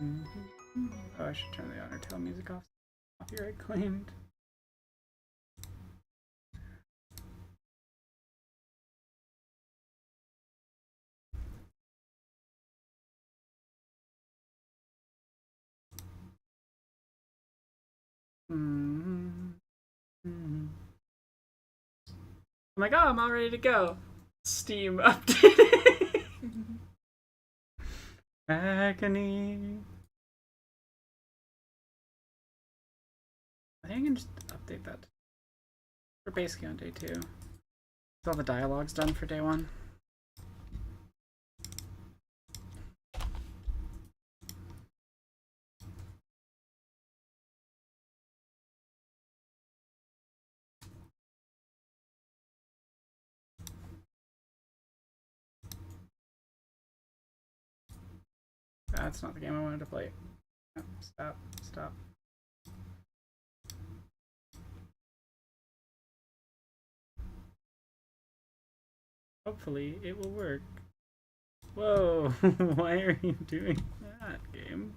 Oh, I should turn the Undertale music off. Copyright claimed. I'm like, oh, I'm all ready to go. Steam updating. Agony. I think I can just update that. We're basically on day 2. All the dialogue's done for day 1. That's not the game I wanted to play. No, stop, stop. Hopefully it will work. Whoa, why are you doing that, game?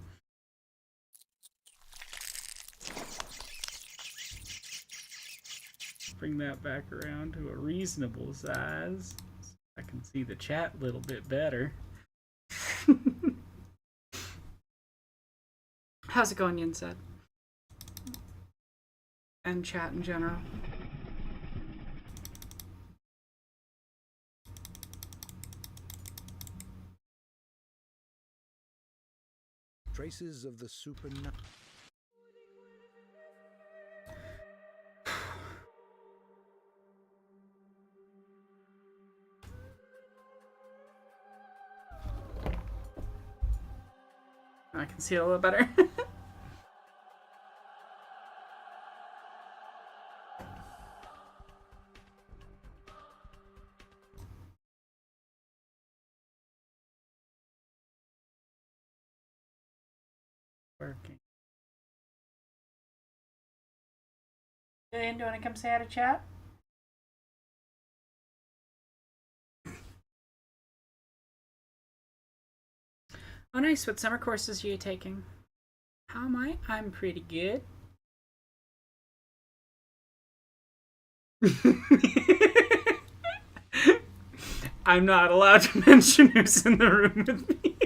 Bring that back around to a reasonable size. So I can see the chat a little bit better. How's it going, Yin said? And chat in general. Traces of the supernatural. I can see it a little better. Working. Jane, do you want to come say hi to chat? Oh, nice. What summer courses are you taking? How am I? I'm pretty good. I'm not allowed to mention who's in the room with me.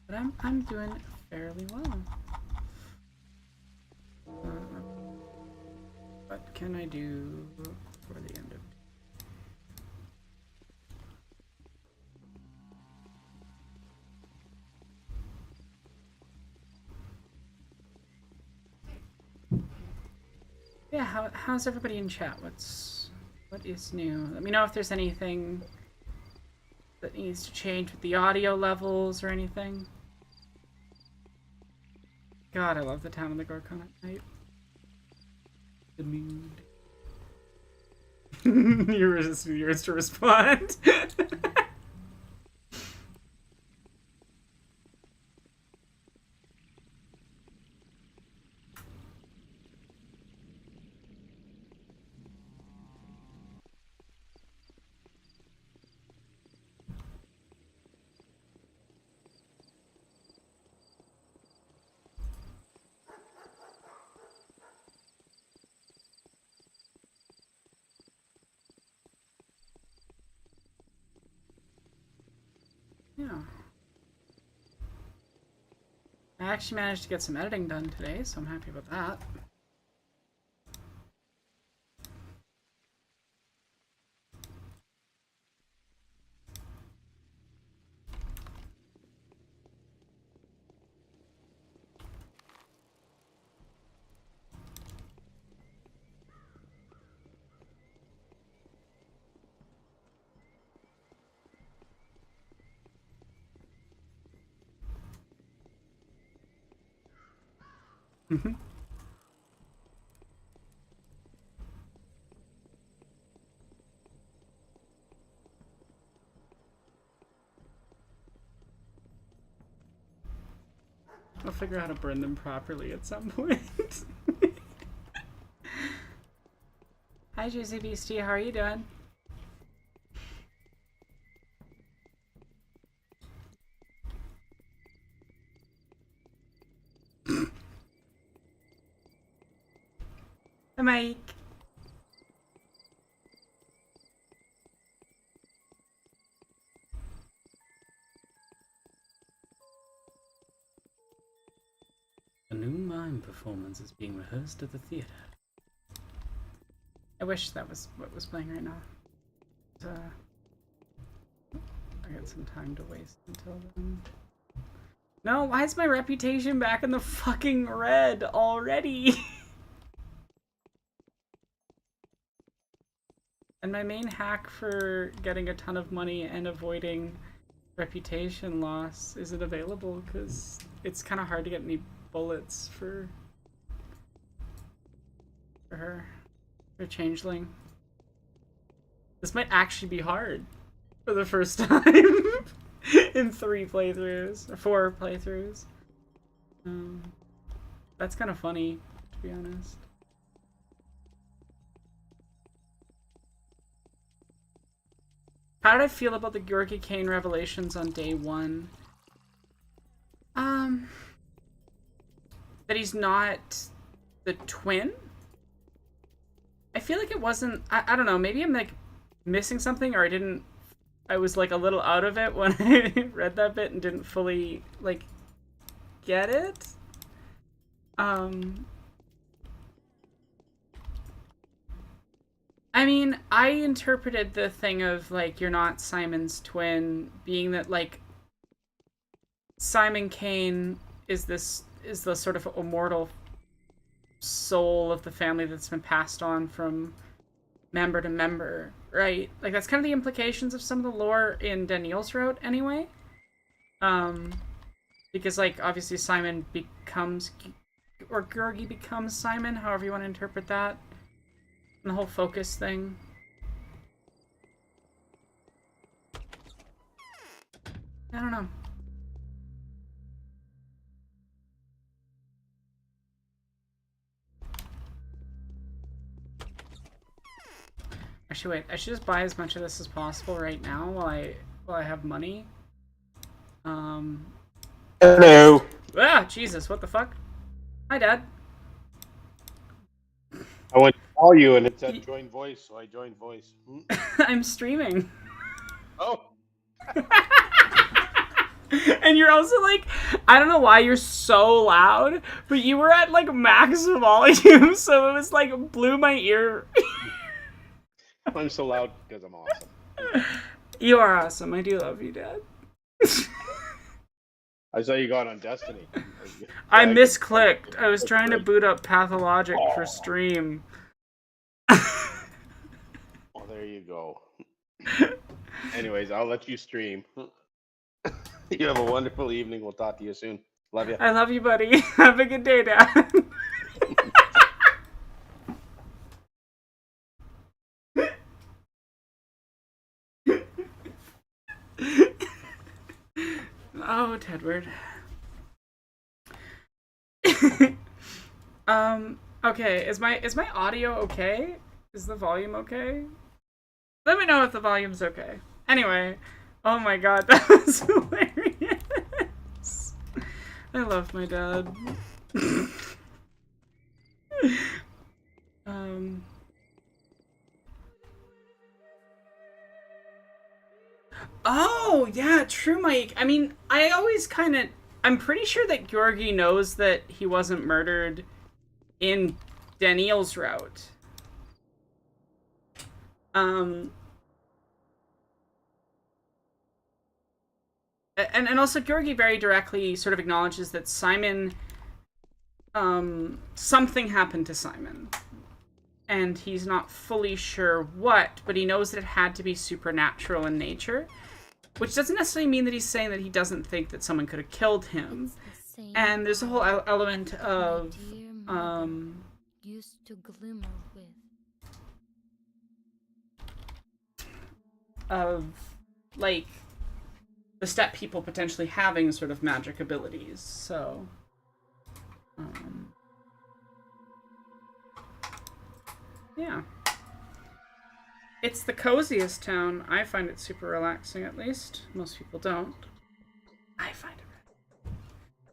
But I'm doing fairly well. What can I do for the end of? Yeah, how's everybody in chat? What is new? Let me know if there's anything that needs to change with the audio levels or anything. God, I love the town of the Gorkon at night. The mood. You're resisting the urge to respond. Yeah. I actually managed to get some editing done today, so I'm happy about that. I'll figure out how to burn them properly at some point. Hi, Juicy Beastie. How are you doing? Mike. A new mime performance is being rehearsed at the theater. I wish that was what was playing right now. I got some time to waste until then. No, why is my reputation back in the fucking red already? And my main hack for getting a ton of money and avoiding reputation loss isn't available because it's kind of hard to get any bullets for her. For Changeling. This might actually be hard for the first time in 3 playthroughs or 4 playthroughs. That's kind of funny, to be honest. How did I feel about the Georgi Kane revelations on day 1? That he's not the twin? I feel like it wasn't... I don't know, maybe I'm, like, missing something, or I was, like, a little out of it when I read that bit and didn't fully, like, get it. I mean, I interpreted the thing of, like, you're not Simon's twin being that, like, Simon Kane is the sort of immortal soul of the family that's been passed on from member to member, right? Like, that's kind of the implications of some of the lore in Daniel's Road, anyway. Because, like, obviously Simon becomes, or Georgi becomes Simon, however you want to interpret that. And the whole focus thing. I don't know. Actually, wait. I should just buy as much of this as possible right now while I have money. Hello. Ah, Jesus! What the fuck? Hi, Dad. I went to call you and it said join voice, so I joined voice. I'm streaming. Oh. And you're also like, I don't know why you're so loud, but you were at like max volume, so it was like blew my ear. I'm so loud because I'm awesome. You are awesome. I do love you, Dad. I saw you got on Destiny. I misclicked. I was trying to boot up Pathologic for stream. Oh, there you go. Anyways, I'll let you stream. You have a wonderful evening. We'll talk to you soon. Love you. I love you, buddy. Have a good day, Dad. Oh, Tedward. Okay, is my audio okay? Is the volume okay? Let me know if the volume's okay. Anyway, oh my god, that was hilarious. I love my dad. Oh, yeah, true, Mike. I mean, I always kind of... I'm pretty sure that Georgi knows that he wasn't murdered in Daniel's route. And also Georgi very directly sort of acknowledges that Simon... something happened to Simon. And he's not fully sure what, but he knows that it had to be supernatural in nature. Which doesn't necessarily mean that he's saying that he doesn't think that someone could have killed him. And there's a whole element of, used to glimmer with. Of, like, the step people potentially having sort of magic abilities, so... yeah. It's the coziest town. I find it super relaxing, at least. Most people don't. I find it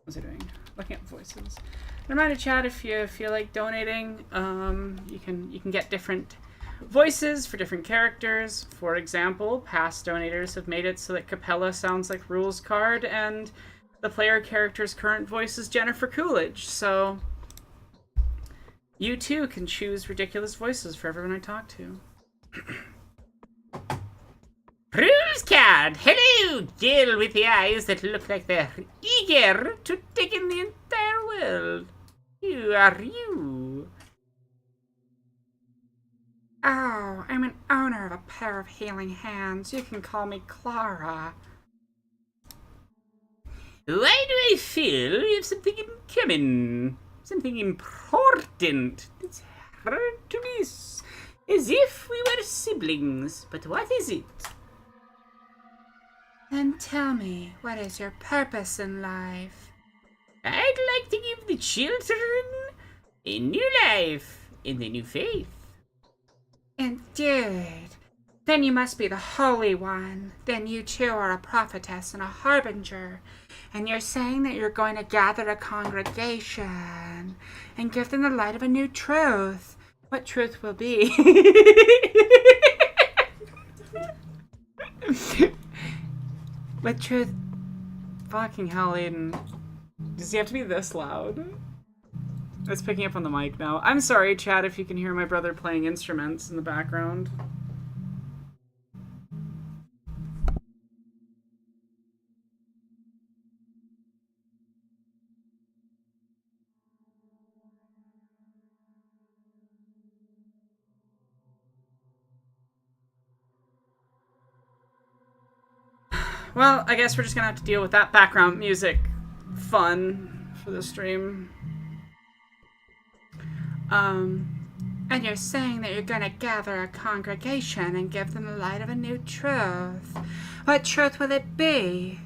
was I doing? Looking up voices. Reminder, chat, if you feel like donating, you can get different voices for different characters. For example, past donators have made it so that Capella sounds like Rule's card, and the player character's current voice is Jennifer Coolidge. So you too can choose ridiculous voices for everyone I talk to. Rule's card! Hello, Jill with the eyes that look like they're eager to take in the entire world. Who are you? Oh, I'm an owner of a pair of healing hands. You can call me Clara. Why do I feel we have something in common? Something important. It's hard to miss. As if we were siblings. But what is it? Then tell me, what is your purpose in life? I'd like to give the children a new life and a new faith. Indeed. Then you must be the Holy One. Then you too are a prophetess and a harbinger. And you're saying that you're going to gather a congregation and give them the light of a new truth. What truth will be? What truth? Fucking hell, Aiden. Does he have to be this loud? It's picking up on the mic now. I'm sorry, chat, if you can hear my brother playing instruments in the background. Well, I guess we're just gonna have to deal with that background music fun for the stream. And you're saying that you're gonna gather a congregation and give them the light of a new truth. What truth will it be?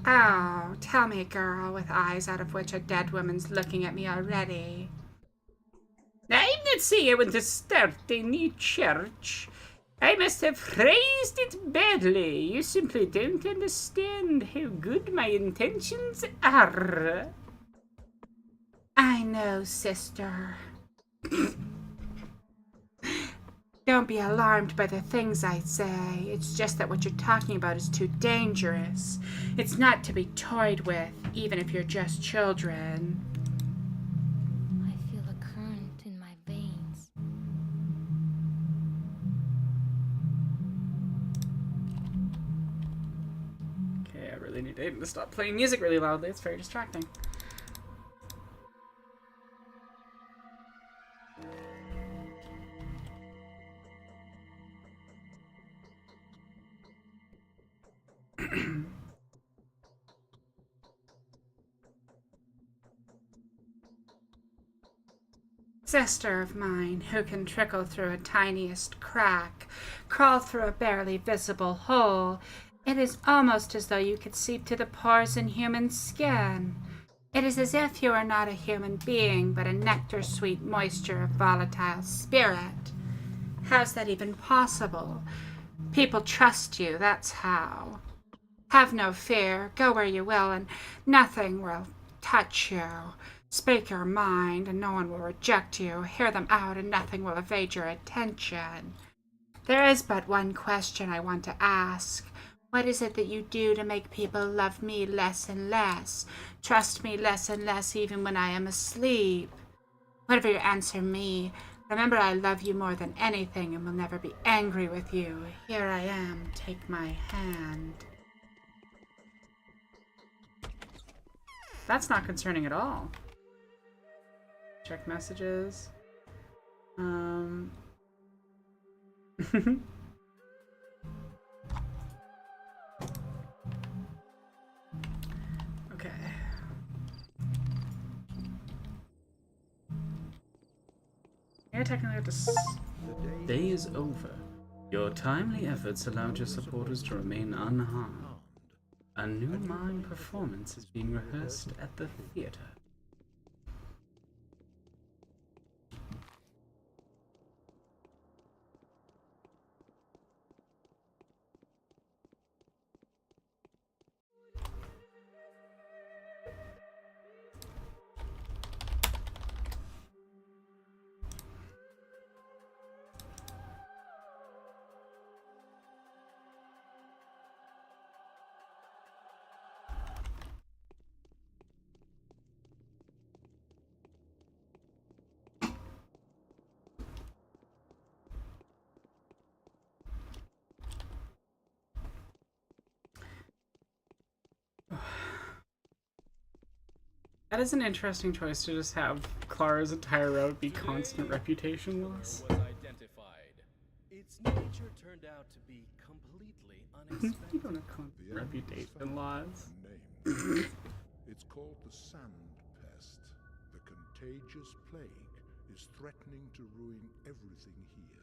Oh, tell me, girl, with eyes out of which a dead woman's looking at me already. I'm not saying I want to start a new church. I must have phrased it badly. You simply don't understand how good my intentions are. I know, sister. Don't be alarmed by the things I say. It's just that what you're talking about is too dangerous. It's not to be toyed with, even if you're just children. I feel a current in my veins. Okay, I really need Aiden to stop playing music really loudly. It's very distracting. Sister of mine, who can trickle through a tiniest crack, crawl through a barely visible hole. It is almost as though you could seep to the pores in human skin. It is as if you are not a human being, but a nectar-sweet moisture of volatile spirit. How's that even possible? People trust you, that's how. Have no fear, go where you will, and nothing will touch you. Speak your mind, and no one will reject you. Hear them out, and nothing will evade your attention. There is but one question I want to ask. What is it that you do to make people love me less and less, trust me less and less even when I am asleep? Whatever you answer me, remember I love you more than anything and will never be angry with you. Here I am, take my hand. That's not concerning at all. Check messages. Okay. Yeah, technically I have to Day is over. Your timely efforts allowed your supporters to remain unharmed. A new mime performance is being rehearsed at the theater. That is an interesting choice to just have Clara's entire route be constant reputation loss. Was identified. Its nature turned out to be completely You unexpected. don't have constant reputation loss. Name. It's called the sand pest. The contagious plague is threatening to ruin everything here.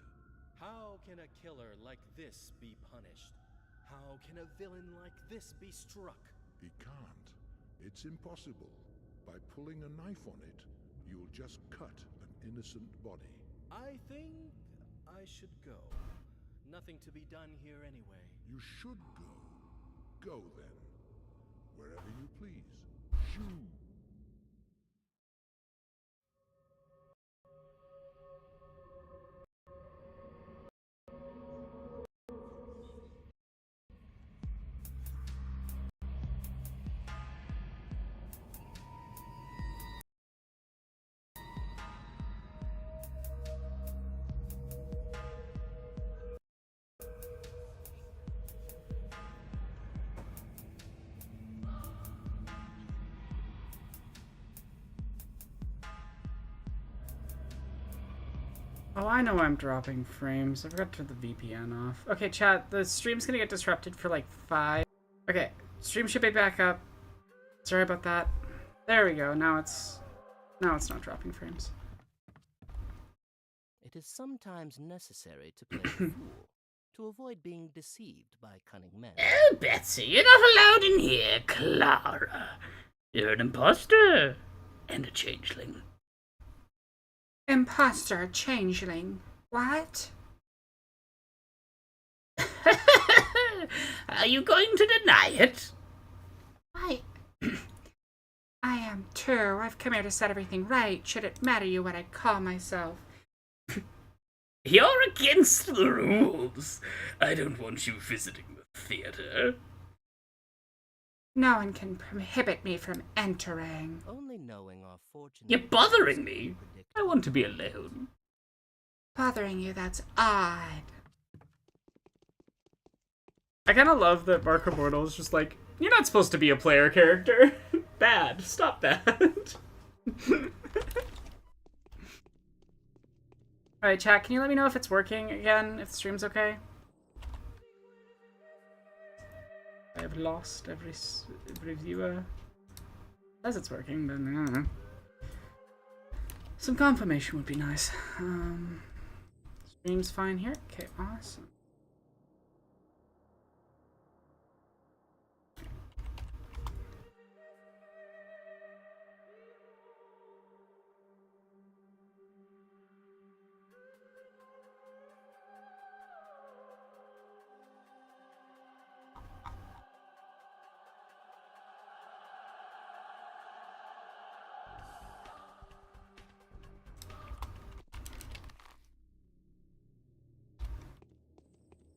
How can a killer like this be punished? How can a villain like this be struck? He can't. It's impossible. By pulling a knife on it, you'll just cut an innocent body. I think I should go. Nothing to be done here anyway. You should go. Go then. Wherever you please. Shoo! Oh, I know I'm dropping frames. I forgot to turn the VPN off. Okay, chat, the stream's gonna get disrupted for like 5. Okay, stream should be back up. Sorry about that. There we go. Now it's not dropping frames. It is sometimes necessary to play the fool, to avoid being deceived by cunning men. Oh, Betsy, you're not allowed in here, Clara. You're an imposter and a changeling. Imposter, changeling. What? Are you going to deny it? I am too. I've come here to set everything right. Should it matter you what I call myself? You're against the rules. I don't want you visiting the theater. No one can prohibit me from entering. Only knowing our fortune. You're bothering me. I want to be alone. Bothering you, that's odd. I kind of love that Marco Mortal is just like, you're not supposed to be a player character. Bad. Stop that. Alright, chat, can you let me know if it's working again? If the stream's okay? I have lost every viewer. Says it's working, but I don't know. Some confirmation would be nice. Stream's fine here. Okay, awesome.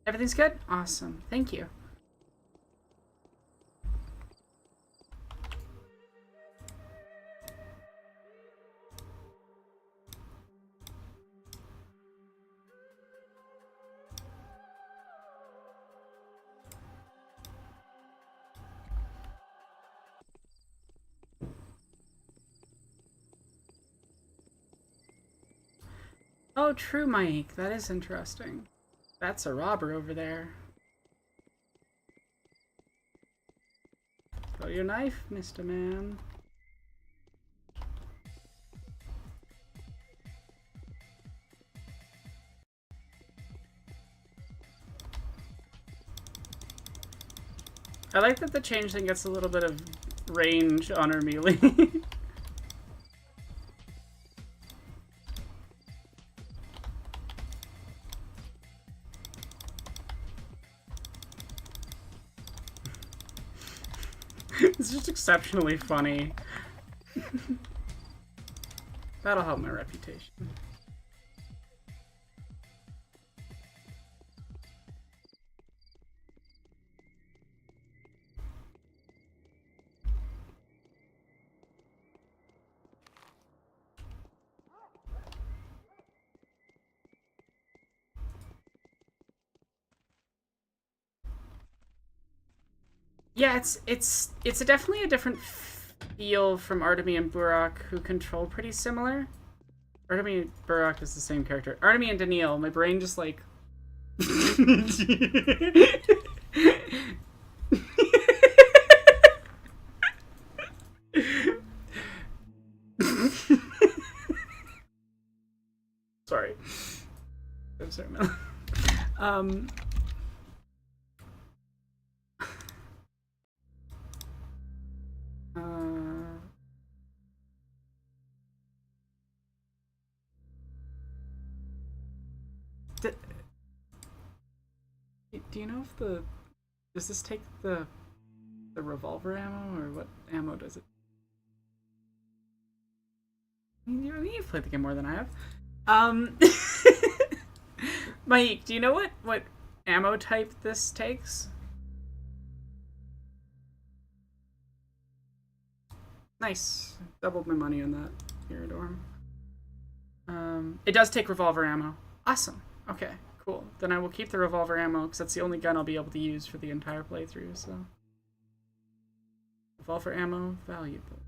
Everything's good? Awesome. Thank you. Oh, true, Mike. That is interesting. That's a robber over there. Throw your knife, Mr. Man. I like that the changeling gets a little bit of range on her melee. It's just exceptionally funny. That'll help my reputation. Yeah, it's definitely a different feel from Artemy and Burak, who control pretty similar. Artemy and Burak is the same character. Artemy and Daniil, my brain just like... Sorry. I'm sorry, Mel. Do you know if does this take the revolver ammo, or what ammo does it? You've played the game more than I have. Mike, do you know what ammo type this takes? Nice. Doubled my money on that Mirador. It does take revolver ammo. Awesome. Okay, cool. Then I will keep the revolver ammo, because that's the only gun I'll be able to use for the entire playthrough, so... Revolver ammo, valuable.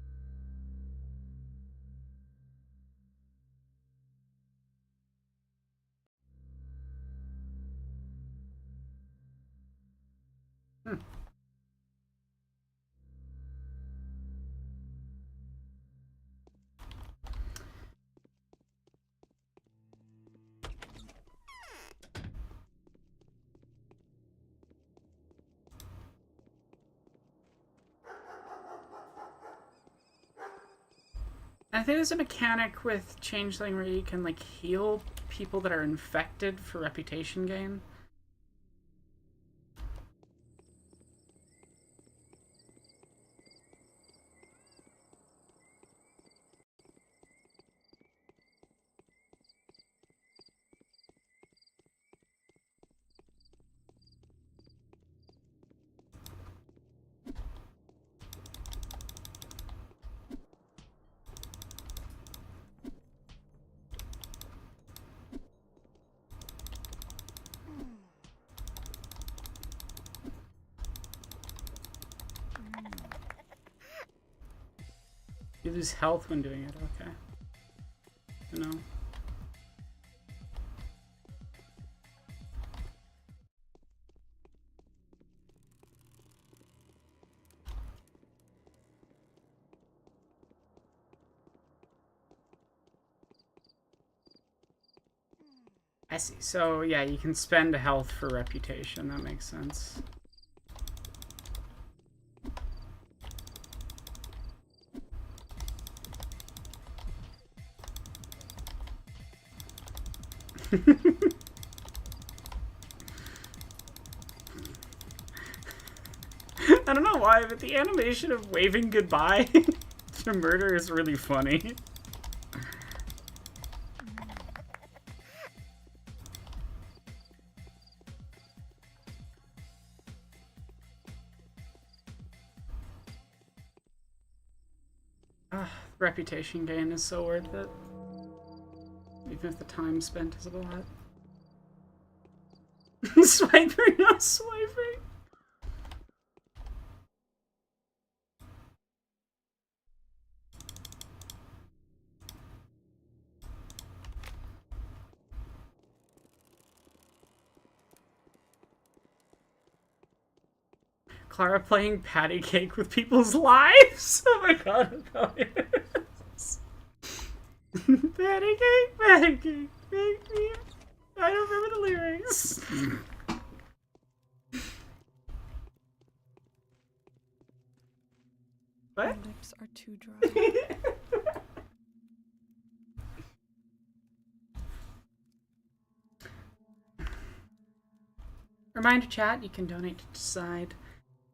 I think there's a mechanic with Changeling where you can, like, heal people that are infected for reputation gain. You lose health when doing it, okay. You know. I see. So, yeah, you can spend health for reputation. That makes sense. I don't know why, but the animation of waving goodbye to murder is really funny. Reputation gain is so worth it. Even if the time spent is a lot. Swiper, no swiping. Clara playing patty cake with people's lives? Oh my god, patty cake, make me. I don't remember the lyrics. What? My lips are too dry. Reminder chat, you can donate to decide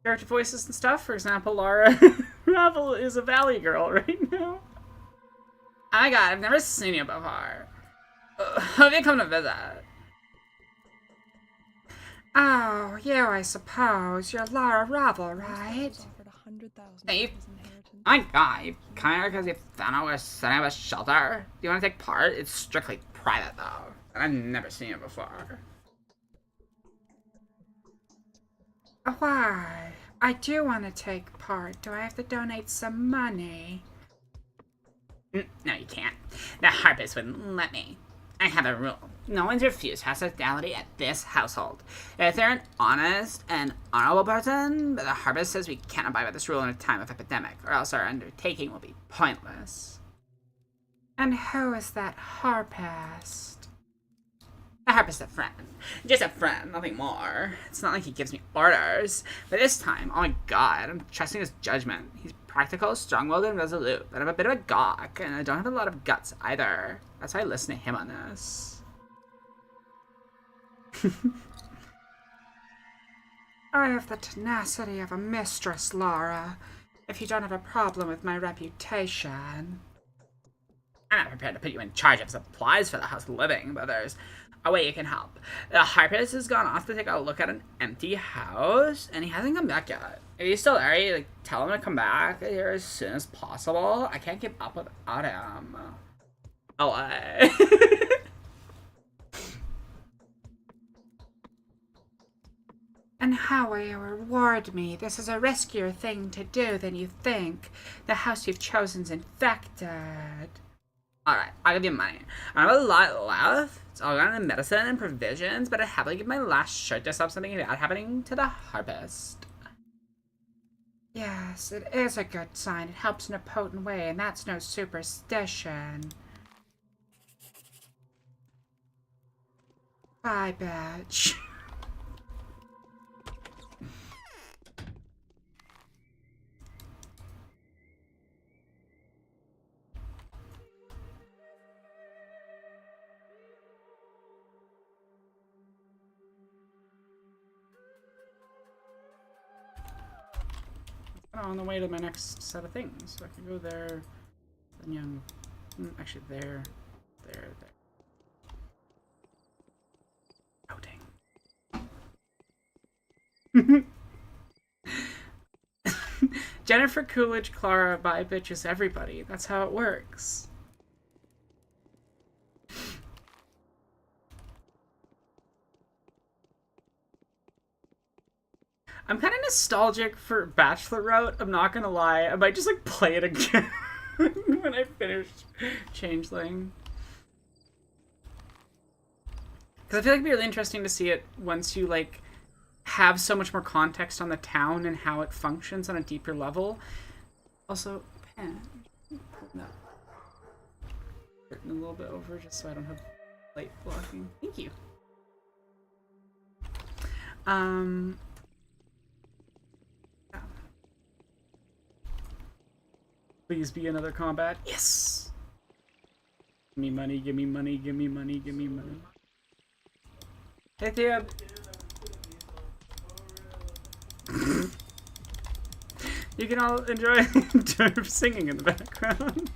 character voices and stuff. For example, Lara Ravel is a Valley girl right now. Oh my god, I've never seen you before. Have you come to visit? Oh, you, I suppose. You're Lara Ravel, right? Hey, my god, you kind of because you found out we're setting up a shelter. Do you want to take part? It's strictly private, though. And I've never seen you before. Why? I do want to take part. Do I have to donate some money? No, you can't. The harpist wouldn't let me. I have a rule. No one's refused hospitality at this household. If they're an honest and honorable person, but the harpist says we can't abide by this rule in a time of epidemic, or else our undertaking will be pointless. And who is that harpist? The harpist is a friend. Just a friend, nothing more. It's not like he gives me orders. But this time, oh my god, I'm trusting his judgment. He's practical, strong-willed, and resolute. But I'm a bit of a gawk, and I don't have a lot of guts either. That's why I listen to him on this. I have the tenacity of a mistress, Lara. If you don't have a problem with my reputation. I'm not prepared to put you in charge of supplies for the house living, but there's a way you can help. The harpist has gone off to take a look at an empty house, and he hasn't come back yet. If he's still there, you, like, tell him to come back here as soon as possible. I can't keep up without him. Oh, And how will you reward me? This is a riskier thing to do than you think. The house you've chosen's infected. Alright, I'll give you money. I don't have a lot left. It's all gone into medicine and provisions, but I'd happily give my last shirt to stop something bad happening to the harpist. Yes, it is a good sign. It helps in a potent way, and that's no superstition. Bye, bitch. On the way to my next set of things. So I can go there, then young. Actually, there. Outing. Jennifer Coolidge, Clara, bye bitches, everybody. That's how it works. I'm kind of nostalgic for Bachelor Route, I'm not gonna lie. I might just, like, play it again when I finish Changeling. Because I feel like it'd be really interesting to see it once you, like, have so much more context on the town and how it functions on a deeper level. Also, pen. No. Written a little bit over just so I don't have light blocking. Thank you. Please be another combat. Yes! Give me money, give me money, give me money, give me money. Hey, Thea. You can all enjoy Derp singing in the background.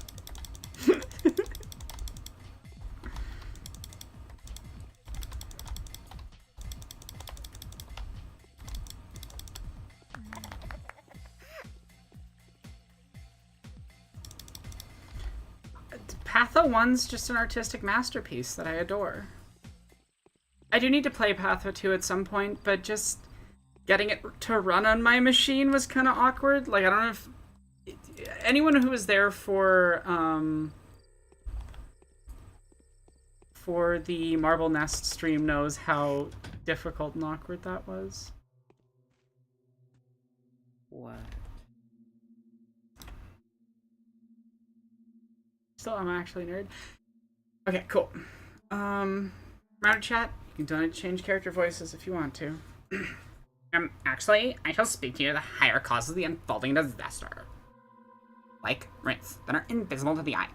Patho 1's just an artistic masterpiece that I adore. I do need to play Patho 2 at some point, but just getting it to run on my machine was kind of awkward. Like, I don't know if anyone who was there for the Marble Nest stream knows how difficult and awkward that was. What? Still, I'm actually a nerd. Okay, cool. Round chat. You can donate to change character voices if you want to. Actually, I shall speak to you of the higher causes of the unfolding disaster. Like roots that are invisible to the eye.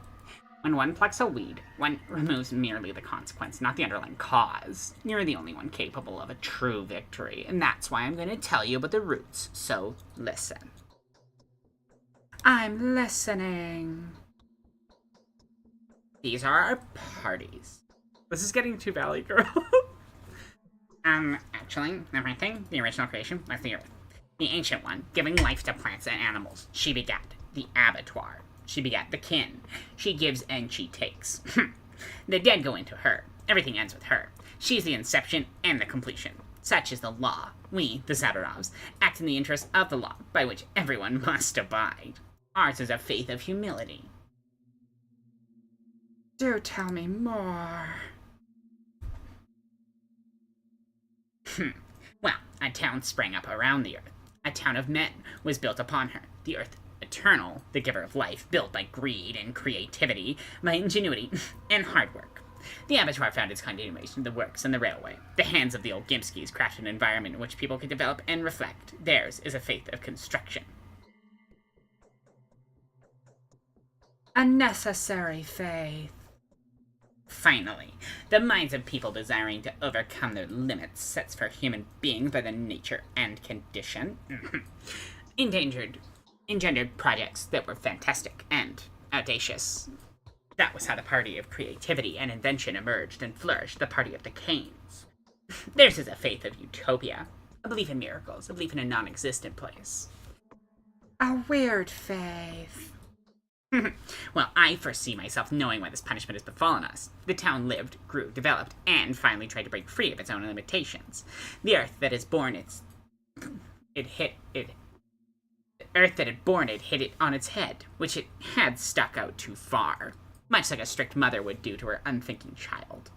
When one plucks a weed, one removes merely the consequence, not the underlying cause. You're the only one capable of a true victory, and that's why I'm going to tell you about the roots, so listen. I'm listening. These are our parties. This is getting too Valley Girl. Actually, the right thing, the original creation was the earth. The ancient one, giving life to plants and animals. She begat the abattoir. She begat the kin. She gives and she takes. The dead go into her. Everything ends with her. She's the inception and the completion. Such is the law. We, the Saburovs, act in the interest of the law, by which everyone must abide. Ours is a faith of humility. Do tell me more. Well, a town sprang up around the earth. A town of men was built upon her. The earth eternal, the giver of life, built by greed and creativity, by ingenuity and hard work. The abattoir found its continuation in the works and the railway. The hands of the old Gimskis crafted an environment in which people could develop and reflect. Theirs is a faith of construction. A necessary faith. Finally, the minds of people desiring to overcome their limits sets for human beings by the nature and condition engendered projects that were fantastic and audacious. That was how the party of creativity and invention emerged and flourished, the party of the Canes. Theirs is a faith of utopia, a belief in miracles, a belief in a non-existent place. A weird faith. Well, I foresee myself knowing why this punishment has befallen us. The town lived, grew, developed, and finally tried to break free of its own limitations. The earth that has borne the earth that had borne it hit it on its head, which it had stuck out too far, much like a strict mother would do to her unthinking child.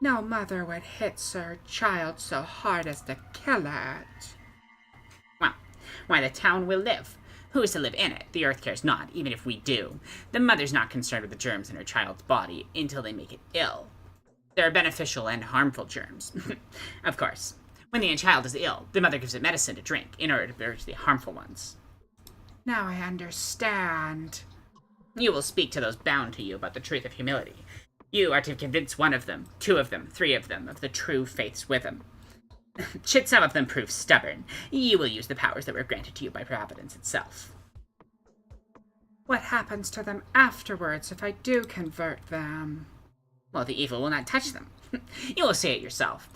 No mother would hit her child so hard as to kill it. Well, why the town will live. Who is to live in it? The earth cares not, even if we do. The mother's not concerned with the germs in her child's body until they make it ill. There are beneficial and harmful germs. Of course, when the child is ill, the mother gives it medicine to drink in order to purge the harmful ones. Now I understand. You will speak to those bound to you about the truth of humility. You are to convince one of them, 2 of them, 3 of them, of the true faith's wisdom. Should some of them prove stubborn, you will use the powers that were granted to you by Providence itself. What happens to them afterwards if I do convert them? Well, the evil will not touch them. You will say it yourself.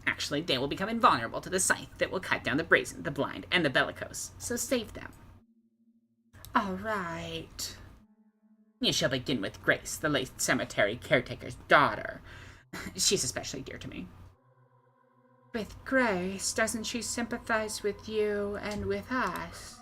Actually, they will become invulnerable to the scythe that will cut down the brazen, the blind, and the bellicose, so save them. All right. You shall begin with Grace, the late cemetery caretaker's daughter. She's especially dear to me. With Grace, doesn't she sympathize with you and with us?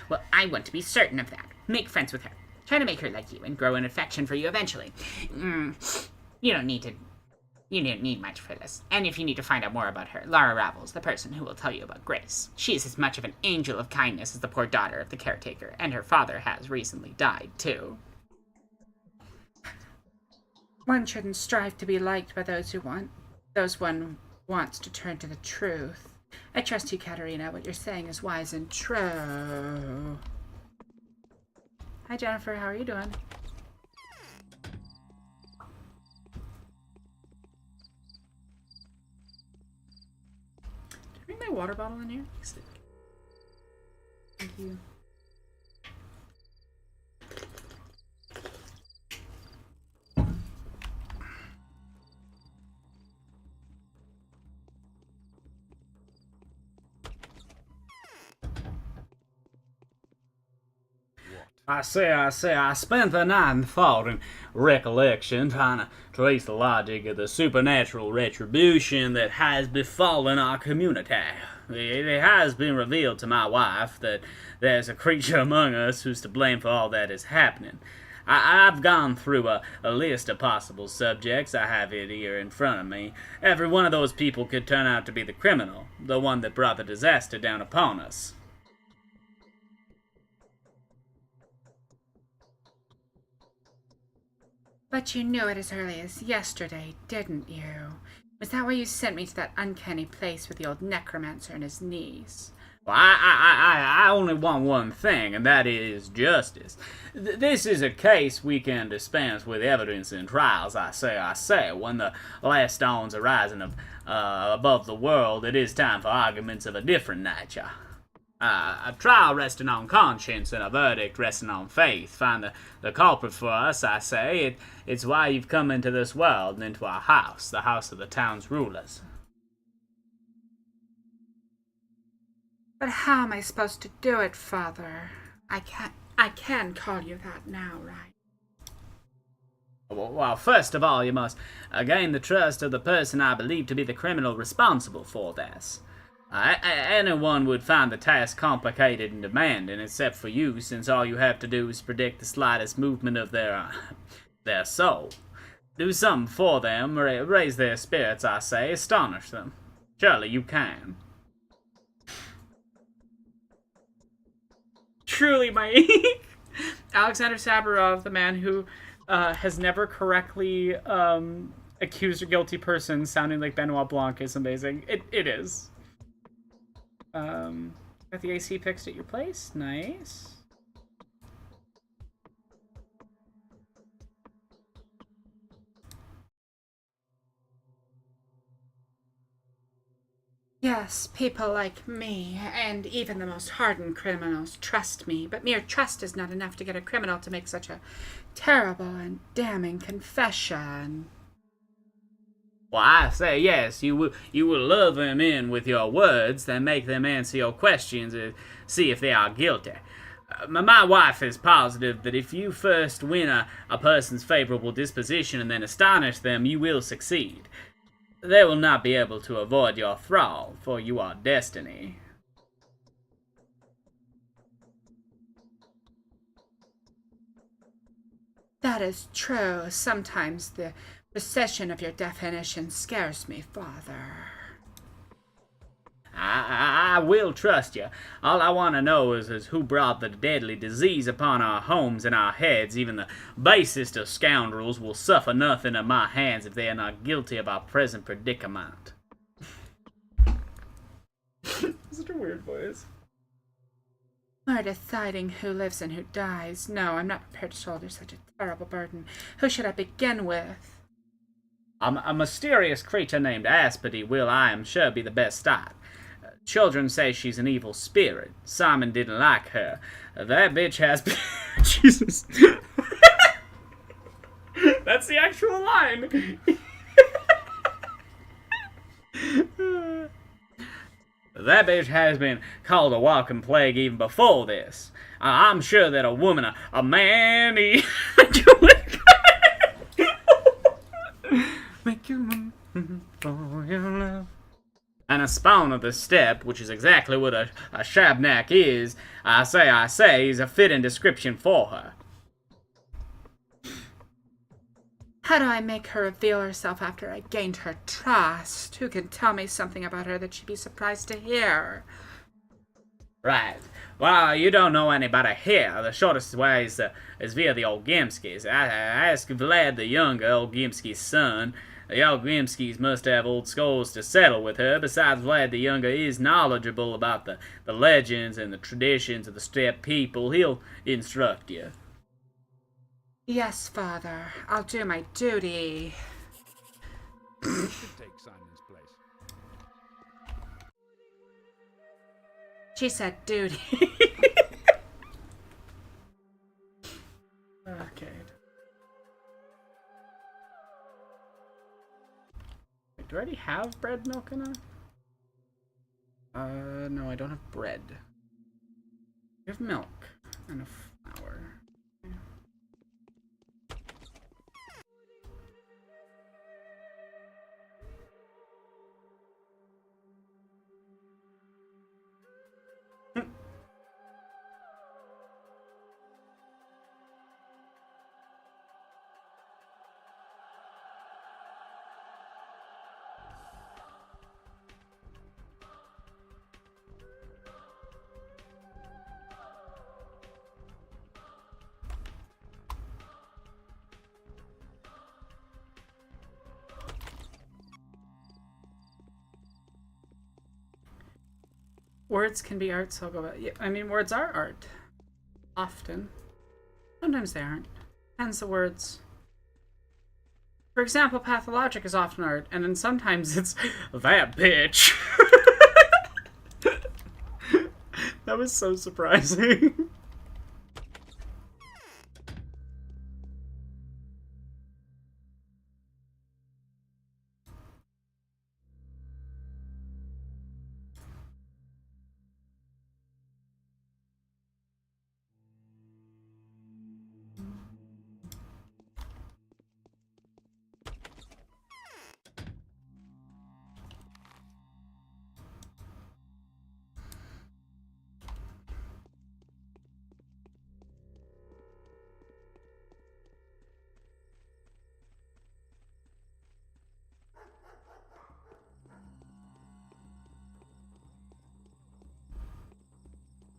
Well, I want to be certain of that. Make friends with her. Try to make her like you and grow an affection for you eventually. You don't need much for this. And if you need to find out more about her, Lara Ravel's the person who will tell you about Grace. She is as much of an angel of kindness as the poor daughter of the caretaker, and her father has recently died, too. One shouldn't strive to be liked by those one wants to turn to the truth. I trust you, Katerina. What you're saying is wise and true. Hi, Jennifer. How are you doing? Did I bring my water bottle in here? Thank you. I spent the night in thought and recollection, trying to trace the logic of the supernatural retribution that has befallen our community. It has been revealed to my wife that there's a creature among us who's to blame for all that is happening. I've gone through a list of possible subjects. I have it here in front of me. Every one of those people could turn out to be the criminal, the one that brought the disaster down upon us. But you knew it as early as yesterday, didn't you? Was that why you sent me to that uncanny place with the old necromancer and his niece? Well, I only want one thing, and that is justice. This is a case we can dispense with evidence in trials, I say. When the last stones are rising above the world, it is time for arguments of a different nature. A trial resting on conscience and a verdict resting on faith. Find the culprit for us, I say. It's why you've come into this world and into our house, the house of the town's rulers. But how am I supposed to do it, Father? I can call you that now, right? Well, first of all, you must gain the trust of the person I believe to be the criminal responsible for this. Anyone would find the task complicated and demanding, except for you, since all you have to do is predict the slightest movement of their soul. Do something for them, raise their spirits, I say, astonish them. Surely you can. Truly, my Alexander Saburov, the man who has never correctly accused a guilty person, sounding like Benoit Blanc, is amazing. It is. Got the AC fixed at your place. Nice. Yes, people like me, and even the most hardened criminals, trust me, but mere trust is not enough to get a criminal to make such a terrible and damning confession. Well, I say yes, you will lure them in with your words, then make them answer your questions and see if they are guilty. My wife is positive that if you first win a person's favorable disposition and then astonish them, you will succeed. They will not be able to avoid your thrall, for you are destiny. That is true. Sometimes the precision of your definition scares me, Father. I will trust you. All I want to know is who brought the deadly disease upon our homes and our heads. Even the basest of scoundrels will suffer nothing at my hands if they are not guilty of our present predicament. Such a weird voice. We're deciding who lives and who dies. No, I'm not prepared to shoulder such a terrible burden. Who should I begin with? A mysterious creature named Aspity will, I am sure, be the best start. Children say she's an evil spirit. Simon didn't like her. That bitch has been... Jesus. That's the actual line. That bitch has been called a walking plague even before this. I'm sure that a woman, a man, make you move for your love. And a spawn of the steppe, which is exactly what a shabnak is, I say, is a fitting description for her. How do I make her reveal herself after I gained her trust? Who can tell me something about her that she'd be surprised to hear? Right. Well, you don't know anybody here. The shortest way is via the Olgimskis. I asked Vlad the Younger, Olgimski's son. The Olgimskis must have old scores to settle with her. Besides, Vlad the Younger is knowledgeable about the legends and the traditions of the steppe people. He'll instruct you. Yes, Father. I'll do my duty. You should take Simon's place. She said duty. Okay. Wait, do I already have bread, milk, and no, I don't have bread. I have milk and a flour. Words can be art, so I'll go back. Yeah, I mean, words are art. Often. Sometimes they aren't. Depends the words. For example, Pathologic is often art, and then sometimes it's that bitch. That was so surprising.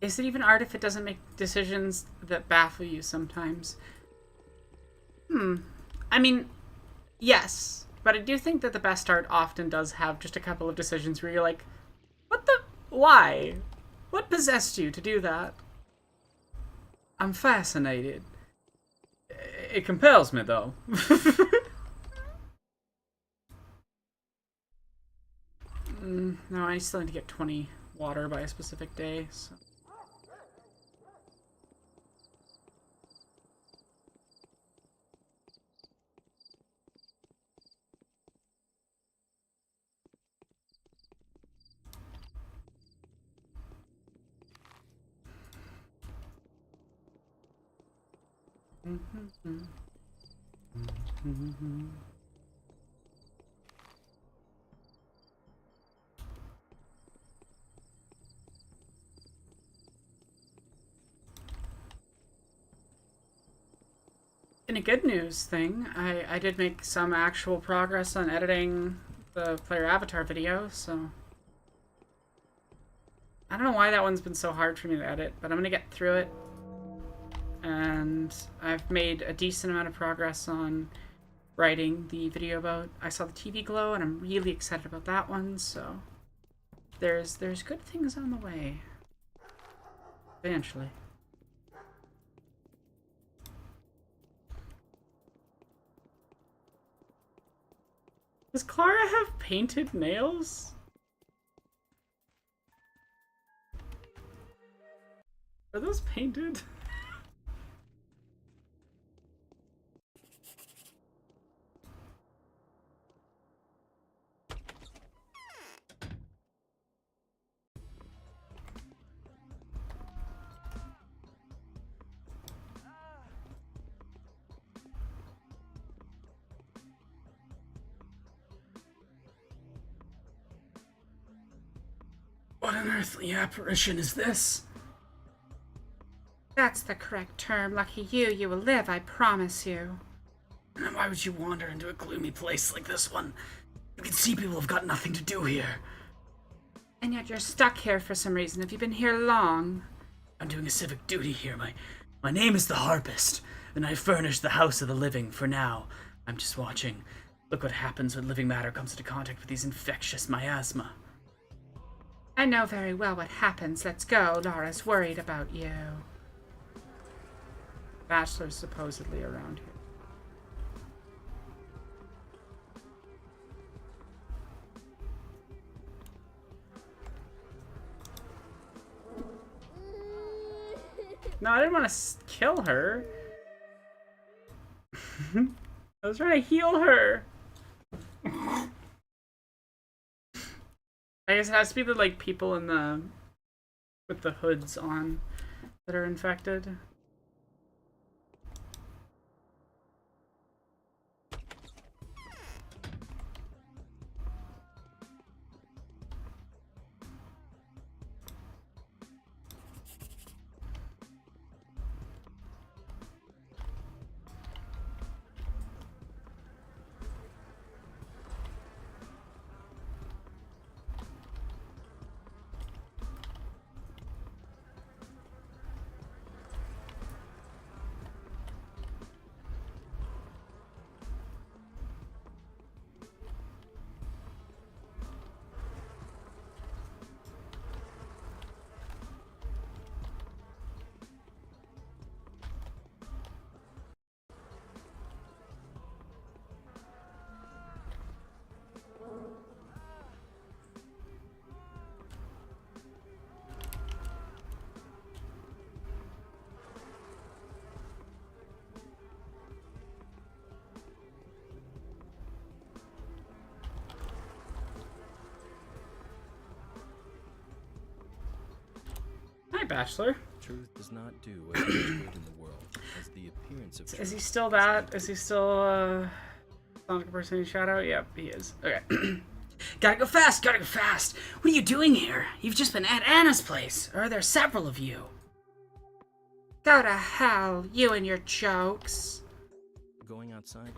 Is it even art if it doesn't make decisions that baffle you sometimes? I mean, yes. But I do think that the best art often does have just a couple of decisions where you're like, what the... Why? What possessed you to do that? I'm fascinated. It compels me, though. No, I still need to get 20 water by a specific day, so... In a good news thing, I did make some actual progress on editing the player avatar video, so... I don't know why that one's been so hard for me to edit, but I'm gonna get through it. And I've made a decent amount of progress on writing the video about I Saw the TV Glow, and I'm really excited about that one, so... There's good things on the way. Eventually. Does Clara have painted nails? Are those painted? What an earthly apparition is this? That's the correct term. Lucky you, you will live, I promise you. And why would you wander into a gloomy place like this one? You can see people have got nothing to do here. And yet you're stuck here for some reason. Have you been here long? I'm doing a civic duty here. My name is the Harpist, and I furnish the House of the Living for now. I'm just watching. Look what happens when living matter comes into contact with these infectious miasma. I know very well what happens. Let's go. Laura's worried about you. Bachelor's supposedly around here. No, I didn't want to kill her. I was trying to heal her. I guess it has to be the like people in the with the hoods on that are infected. Hi, Bachelor. Truth does not do as much good in the world as the appearance of truth. Is he still that? Is he still Sonic person in Shadow? Yep, he is. Okay. Gotta go fast, gotta go fast. What are you doing here? You've just been at Anna's place. Or are there several of you? Go to hell, you and your jokes. Going outside.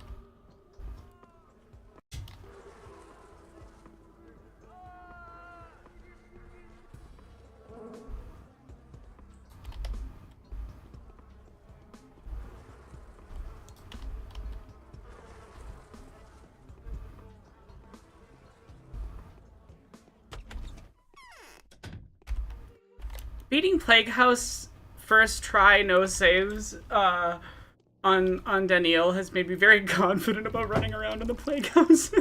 beating Plague House first try, no saves, on Daniel has made me very confident about running around in the Plague House.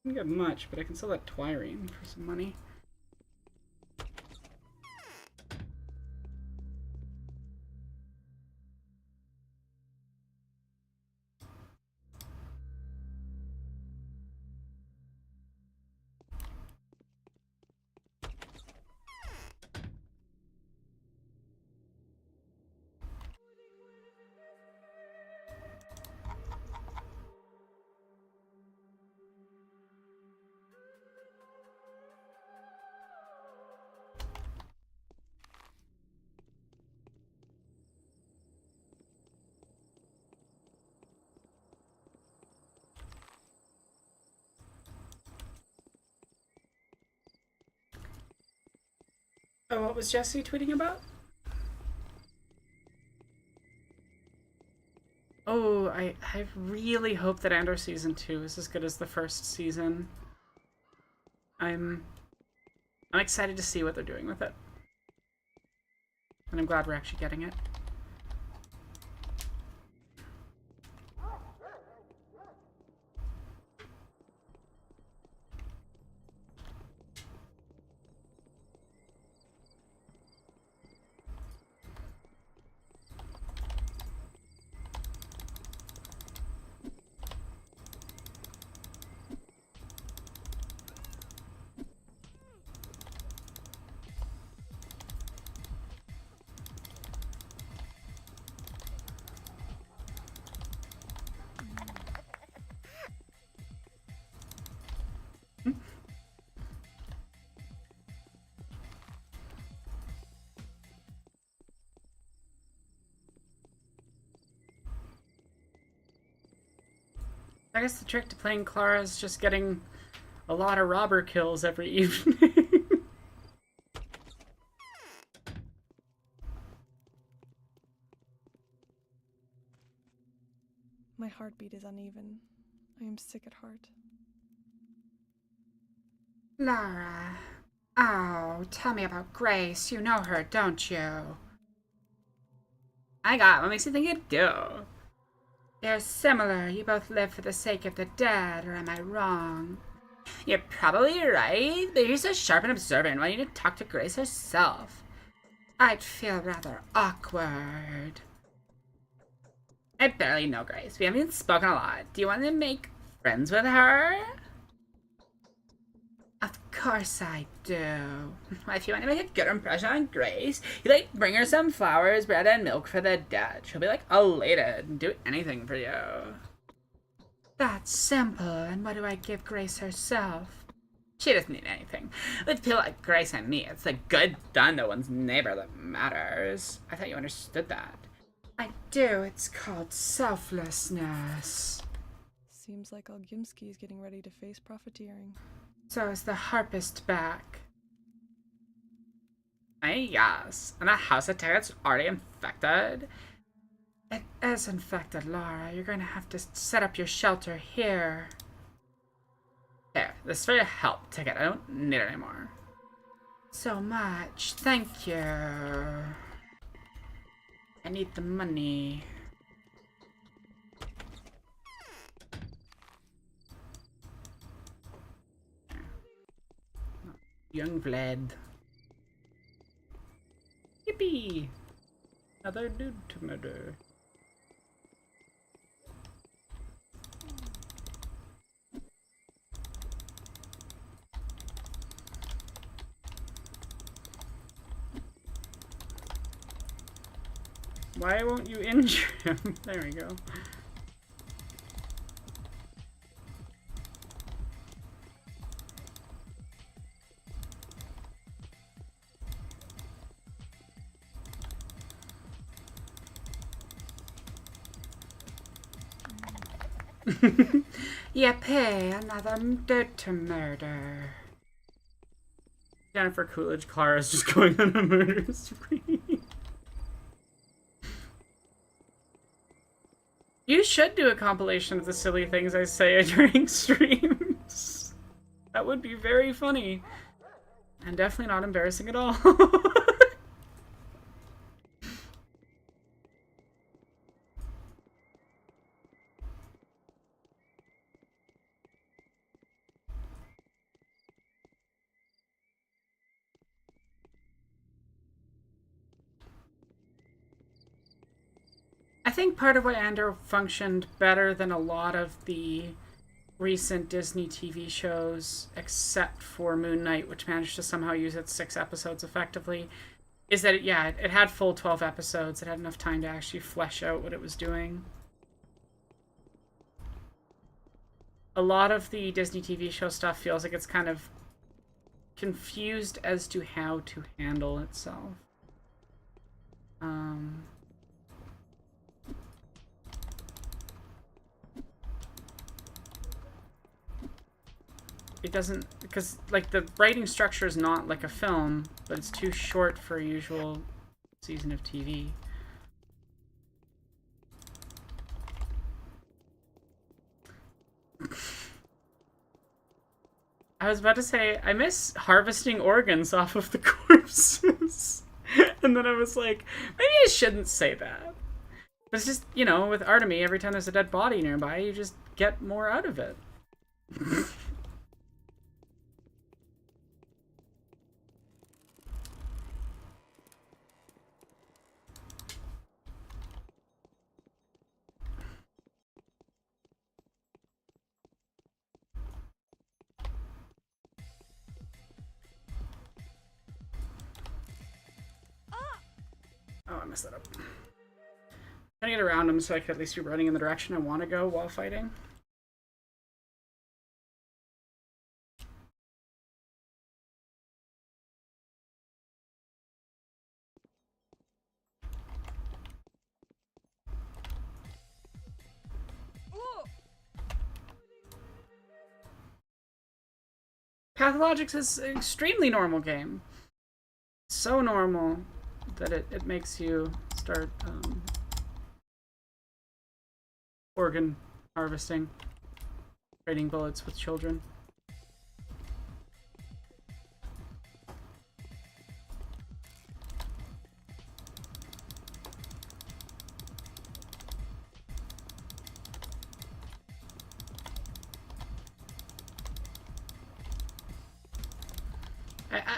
I didn't get much, but I can sell that Twirene for some money. Oh, what was Jesse tweeting about? Oh, I really hope that Andor Season 2 is as good as the first season. I'm excited to see what they're doing with it. And I'm glad we're actually getting it. I guess the trick to playing Clara is just getting a lot of robber kills every evening. My heartbeat is uneven. I am sick at heart. Lara. Oh, tell me about Grace. You know her, don't you? My god, what makes you think you do? They're similar. You both live for the sake of the dead, or am I wrong? You're probably right, but you're so sharp and observant. Why don't you talk to Grace herself? I'd feel rather awkward. I barely know Grace. We haven't spoken a lot. Do you want to make friends with her? Of course I do. If you want to make a good impression on Grace, you like bring her some flowers, bread, and milk for the dead. She'll be like elated and do anything for you. That's simple. And what do I give Grace herself? She doesn't need anything. With people like Grace and me, it's the good done to one's neighbor that matters. I thought you understood that. I do. It's called selflessness. Seems like Algimsky is getting ready to face profiteering. So is the harpist back. Yes. And that house attack that's already infected. It is infected, Laura. You're going to have to set up your shelter here. There, this is for your help ticket. I don't need it anymore. So much. Thank you. I need the money. Young Vlad. Yippee! Another dude to murder. Why won't you injure him? There we go. Yippee, another dude to murder. Jennifer Coolidge Clara is just going on a murder spree. You should do a compilation of the silly things I say during streams. That would be very funny. And definitely not embarrassing at all. I think part of why Andor functioned better than a lot of the recent Disney TV shows, except for Moon Knight, which managed to somehow use its 6 episodes effectively, is that, it had full 12 episodes. It had enough time to actually flesh out what it was doing. A lot of the Disney TV show stuff feels like it's kind of confused as to how to handle itself. It doesn't, because, like, the writing structure is not like a film, but it's too short for a usual season of TV. I was about to say, I miss harvesting organs off of the corpses. And then I was like, maybe I shouldn't say that. But it's just, you know, with Artemy, every time there's a dead body nearby, you just get more out of it. Oh, I messed that up. I'm trying to get around him so I can at least be running in the direction I want to go while fighting. Pathologic is an extremely normal game. So normal that it makes you start organ harvesting, trading bullets with children.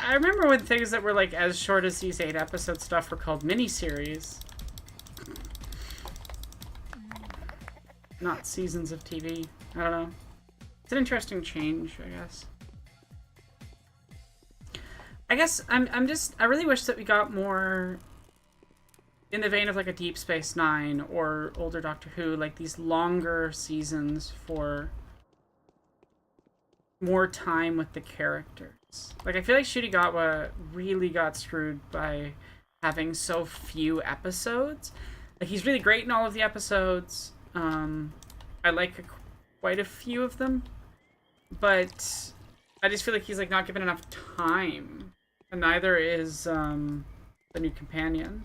I remember when things that were like as short as these 8-episode stuff were called miniseries. Not seasons of TV. I don't know. It's an interesting change, I guess. I really wish that we got more in the vein of like a Deep Space Nine or older Doctor Who, like these longer seasons for more time with the characters. Like, I feel like Shurigawa really got screwed by having so few episodes. Like, he's really great in all of the episodes. I like quite a few of them. But I just feel like he's, like, not given enough time. And neither is the new companion.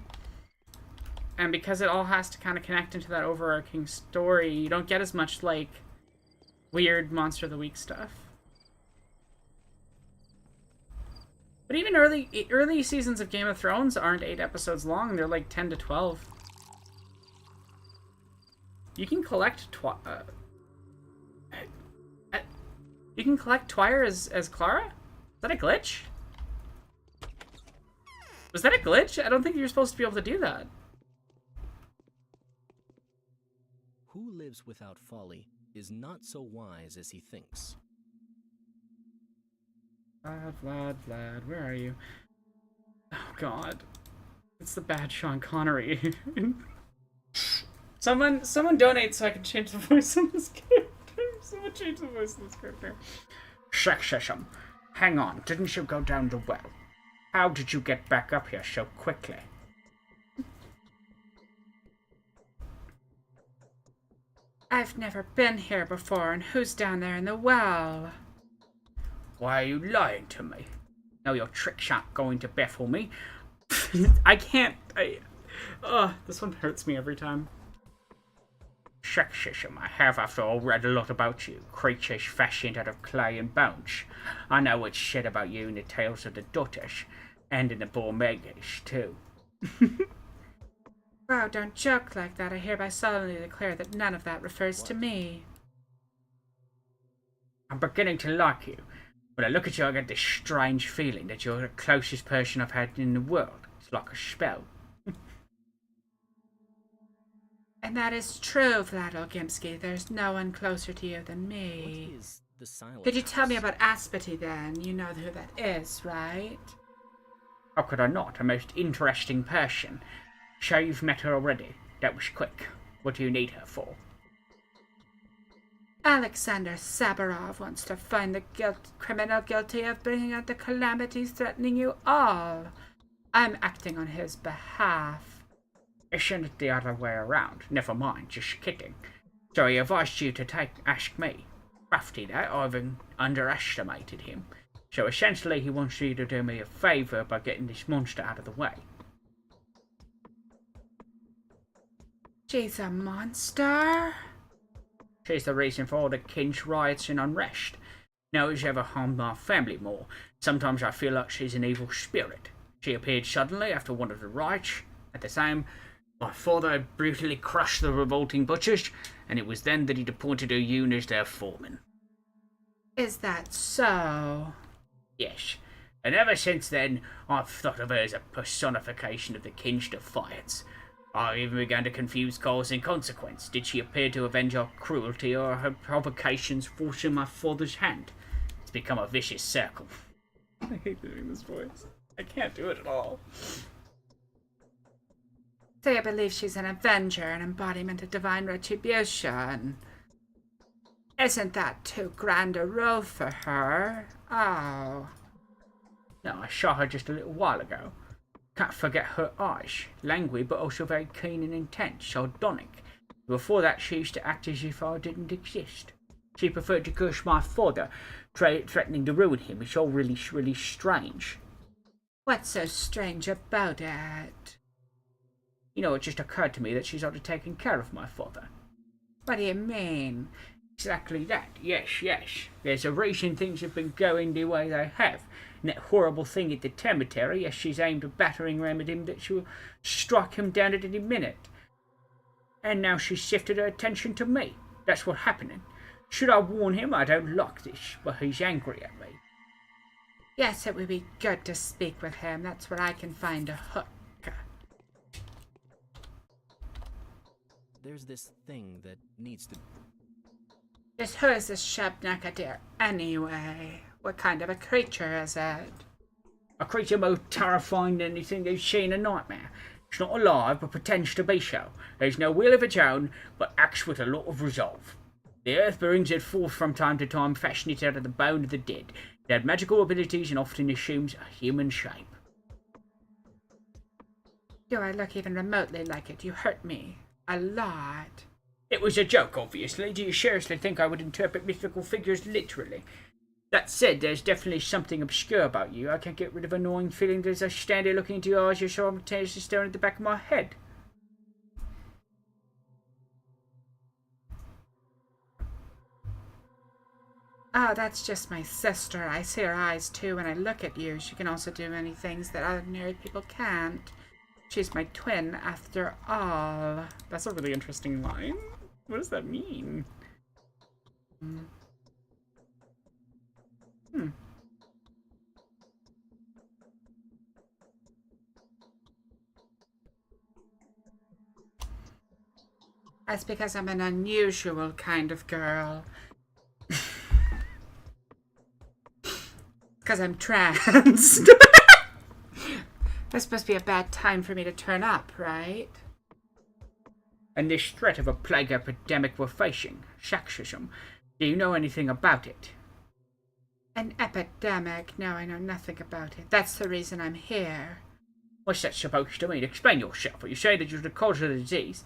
And because it all has to kind of connect into that overarching story, you don't get as much, like, weird Monster of the Week stuff. But even early seasons of Game of Thrones aren't 8 episodes long. They're like 10 to 12. You can collect you can collect Twire as Clara? Is that a glitch? Was that a glitch? I don't think you're supposed to be able to do that. Who lives without folly is not so wise as he thinks. Vlad, where are you? Oh god. It's the bad Sean Connery. Someone donate so I can change the voice on this character. Someone change the voice on this character. Shisham, hang on, didn't you go down the well? How did you get back up here so quickly? I've never been here before, and who's down there in the well? Why are you lying to me? No, your tricks aren't going to baffle me. I can't. This one hurts me every time. Shut sexism. I have, after all, read a lot about you. Creatures fashioned out of clay and bones. I know what's said about you in the tales of the daughters, and in the Bormegas, too. Wow, don't joke like that. I hereby solemnly declare that none of that refers to me. I'm beginning to like you. When I look at you, I get this strange feeling that you're the closest person I've had in the world. It's like a spell. And that is true, Vlad Olgimsky. There's no one closer to you than me. What is the silent Could you tell me house? about Aspity then? You know who that is, right? How could I not? A most interesting person. Sure you've met her already. That was quick. What do you need her for? Alexander Sabarov wants to find the criminal guilty of bringing out the calamities threatening you all. I'm acting on his behalf. Isn't it the other way around? Never mind, just kidding. So he advised you to ask me. Crafty that, I've underestimated him. So essentially he wants you to do me a favour by getting this monster out of the way. She's a monster? She's the reason for all the Kinch riots and unrest. No one's ever harmed my family more. Sometimes I feel like she's an evil spirit. She appeared suddenly after one of the riots. At the time, my father had brutally crushed the revolting butchers, and it was then that he'd appointed Oyun as their foreman. Is that so? Yes, and ever since then, I've thought of her as a personification of the Kinch defiance. I even began to confuse cause and consequence. Did she appear to avenge our cruelty, or her provocations forcing my father's hand? It's become a vicious circle. I hate doing this voice. I can't do it at all. So you believe she's an avenger, an embodiment of divine retribution. Isn't that too grand a role for her? Oh. No, I saw her just a little while ago. Can't forget her eyes. Languid, but also very keen and intense, sardonic. Before that, she used to act as if I didn't exist. She preferred to curse my father, threatening to ruin him. It's all really strange. What's so strange about it? You know, it just occurred to me that she's already taken care of my father. What do you mean? Exactly that. Yes. There's a reason things have been going the way they have. And that horrible thing at the cemetery, yes, she's aimed a battering ram at him that she'll strike him down at any minute. And now she's shifted her attention to me. That's what's happening. Should I warn him? I don't like this, but he's angry at me. Yes, it would be good to speak with him. That's where I can find a hook. There's this thing that needs to... Just who is this Shabnakadir anyway? What kind of a creature is it? A creature more terrifying than anything they've seen in a nightmare. It's not alive, but pretends to be so. There's no will of its own, but acts with a lot of resolve. The earth brings it forth from time to time, fashioning it out of the bone of the dead. It had magical abilities and often assumes a human shape. Do I look even remotely like it? You hurt me. A lot. It was a joke, obviously. Do you seriously think I would interpret mythical figures literally? That said, there's definitely something obscure about you. I can't get rid of annoying feeling as I stand here looking into your eyes, you're simultaneously staring at the back of my head. Oh, that's just my sister. I see her eyes too when I look at you. She can also do many things that ordinary people can't. She's my twin, after all. That's a really interesting line. What does that mean? That's because I'm an unusual kind of girl. Because I'm trans. That's supposed to be a bad time for me to turn up, right? And this threat of a plague epidemic we're facing, sexism, do you know anything about it? An epidemic? No, I know nothing about it. That's the reason I'm here. What's that supposed to mean? Explain yourself. You say that you're the cause of the disease.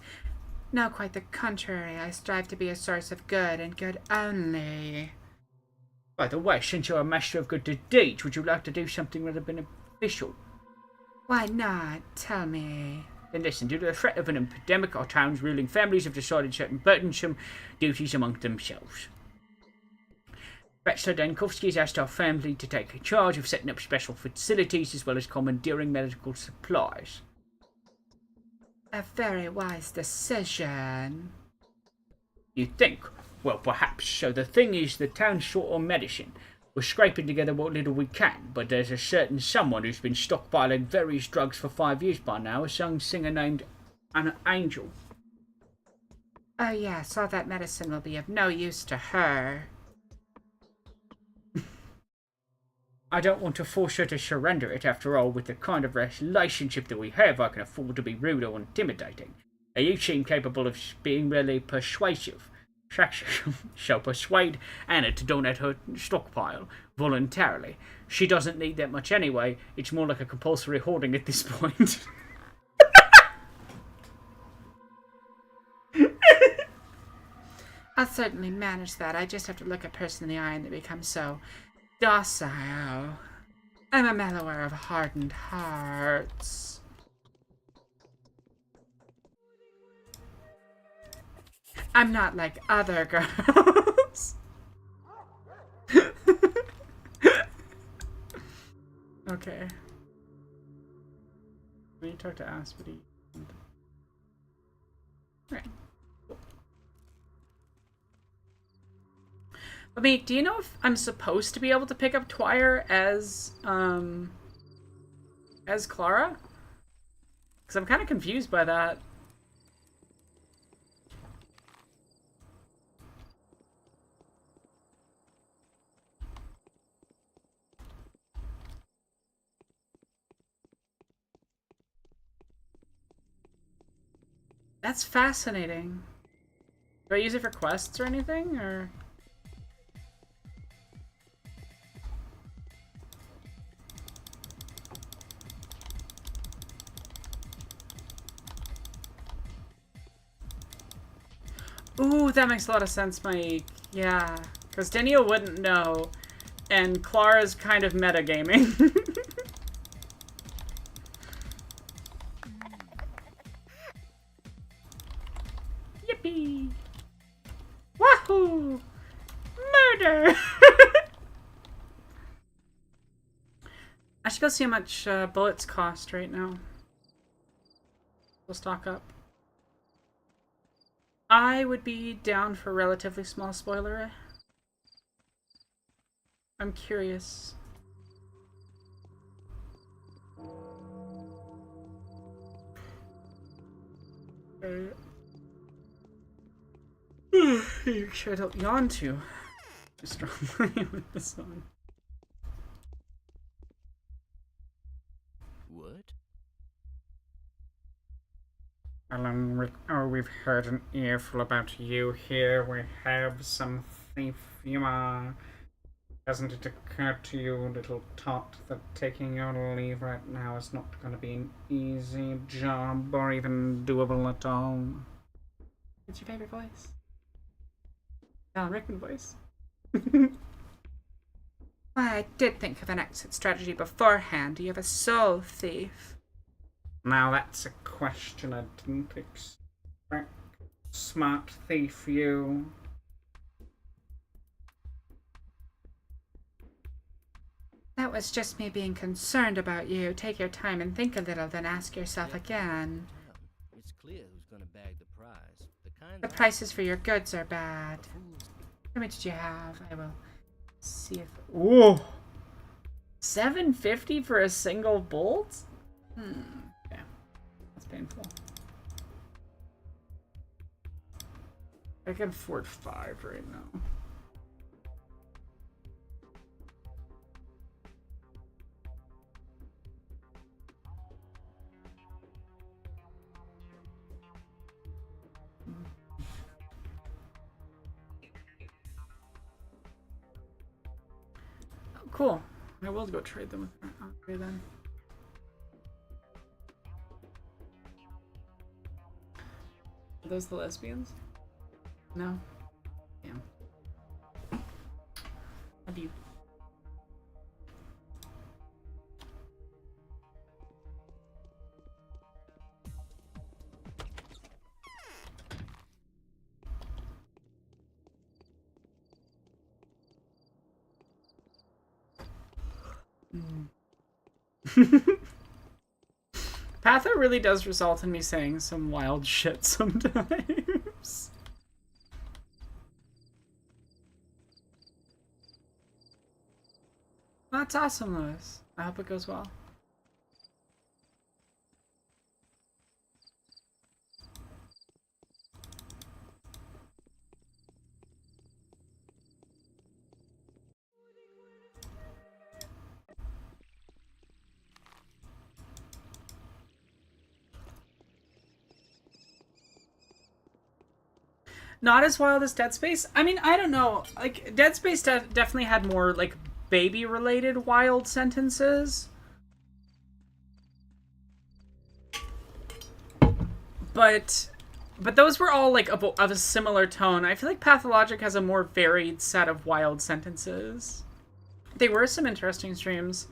No, quite the contrary. I strive to be a source of good, and good only. By the way, since you're a master of good deeds, would you like to do something rather beneficial? Why not? Tell me. Then listen, due to the threat of an epidemic, our town's ruling families have decided certain burdensome duties among themselves. Bachelor Dankowski has asked our family to take charge of setting up special facilities as well as commandeering medical supplies. A very wise decision. You think? Well, perhaps. So the thing is, the town's short on medicine. We're scraping together what little we can, but there's a certain someone who's been stockpiling various drugs for 5 years by now, a young singer named Angel. Oh yes, all that medicine will be of no use to her. I don't want to force her to surrender it. After all, with the kind of relationship that we have, I can afford to be rude or intimidating. And you seem capable of being really persuasive. So persuade Anna to donate her stockpile voluntarily. She doesn't need that much anyway. It's more like a compulsory hoarding at this point. I'll certainly manage that. I just have to look a person in the eye and they become so docile. I'm a mellower of hardened hearts. I'm not like other girls. Okay. When you talk to Aspity. Right. I mean, do you know if I'm supposed to be able to pick up Twire as Clara? Because I'm kind of confused by that. That's fascinating. Do I use it for quests or anything, or? Ooh, that makes a lot of sense, Mike. Yeah, because Daniel wouldn't know, and Clara's kind of metagaming. Yippee! Wahoo! Murder! I should go see how much bullets cost right now. We'll stock up. I would be down for a relatively small spoiler. I'm curious. Make sure I don't yawn too strongly with this one. What? Alan, we've heard an earful about you here. We have some thief you are. Hasn't it occurred to you, little tot, that taking your leave right now is not going to be an easy job or even doable at all? What's your favorite voice? Alan Rickman voice. I did think of an exit strategy beforehand. You have a soul thief. Now that's a question I didn't expect. Smart thief, you. That was just me being concerned about you. Take your time and think a little, then ask yourself again. Well, it's clear who's gonna bag the prize. The prices for your goods are bad. How much did you have? I will see if... Ooh! $750 for a single bolt? Okay. That's painful. I can afford 5 right now. Cool. I will go trade them with Andre then. Are those the lesbians? No? Damn. Love you. Patho really does result in me saying some wild shit sometimes. That's awesome, Lewis. I hope it goes well. Not as wild as Dead Space. I mean, I don't know. Like, Dead Space definitely had more, like, baby-related wild sentences. But those were all, like, of a similar tone. I feel like Pathologic has a more varied set of wild sentences. They were some interesting streams.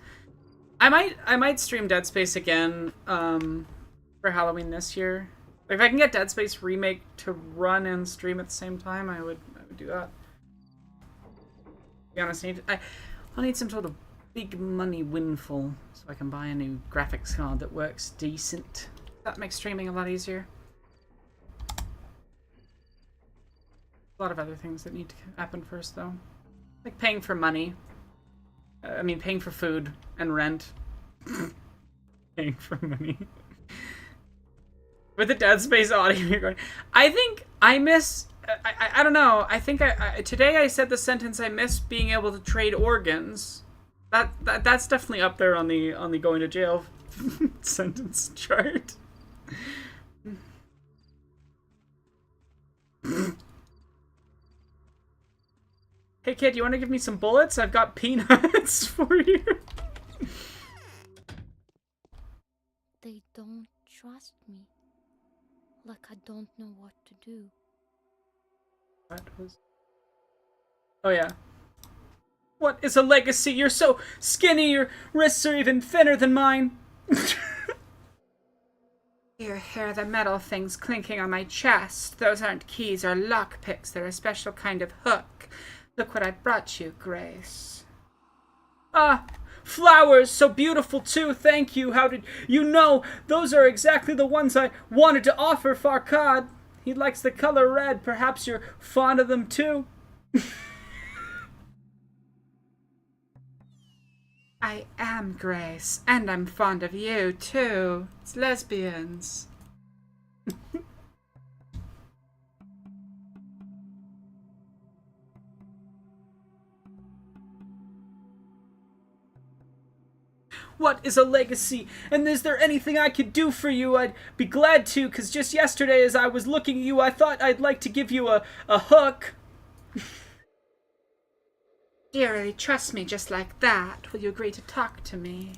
I might stream Dead Space again, for Halloween this year. If I can get Dead Space Remake to run and stream at the same time, I would do that. To be honest, I'll need some sort of big money windfall so I can buy a new graphics card that works decent. That makes streaming a lot easier. A lot of other things that need to happen first, though. Like paying for money. Paying for food and rent. Paying for money. With the Dead Space audio, you're going, I think I miss... I don't know. I think today I said the sentence, I miss being able to trade organs. That's definitely up there on the going to jail sentence chart. Hey kid, you want to give me some bullets? I've got peanuts for you. They don't trust me. Like I don't know what to do. That was... Oh yeah. What is a legacy? You're so skinny, your wrists are even thinner than mine. You hear the metal things clinking on my chest. Those aren't keys or lockpicks. They're a special kind of hook. Look what I brought you, Grace. Ah, flowers, so beautiful too, thank you. How did you know? Those are exactly the ones I wanted to offer Farkad. He likes the color red. Perhaps you're fond of them too? I am, Grace, and I'm fond of you too. It's lesbians. What is a legacy? And is there anything I could do for you? I'd be glad to, because just yesterday as I was looking at you, I thought I'd like to give you a hook. Do you really trust me just like that? Will you agree to talk to me?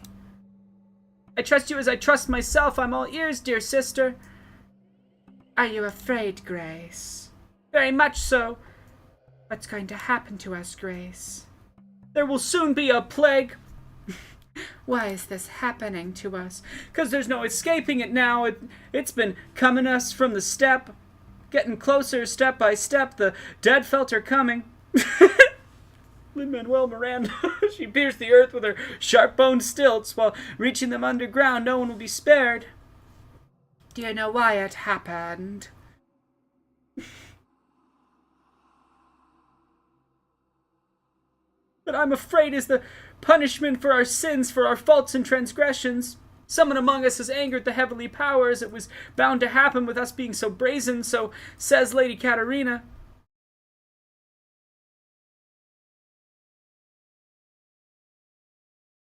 I trust you as I trust myself. I'm all ears, dear sister. Are you afraid, Grace? Very much so. What's going to happen to us, Grace? There will soon be a plague. Why is this happening to us? 'Cause there's no escaping it now. It's been coming us from the steppe. Getting closer step by step. The dead felt her coming. Lin-Manuel Miranda. She pierced the earth with her sharp-boned stilts. While reaching them underground, no one will be spared. Do you know why it happened? But I'm afraid is the punishment for our sins, for our faults and transgressions. Someone among us has angered the heavenly powers. It was bound to happen with us being so brazen, so says Lady Katarina.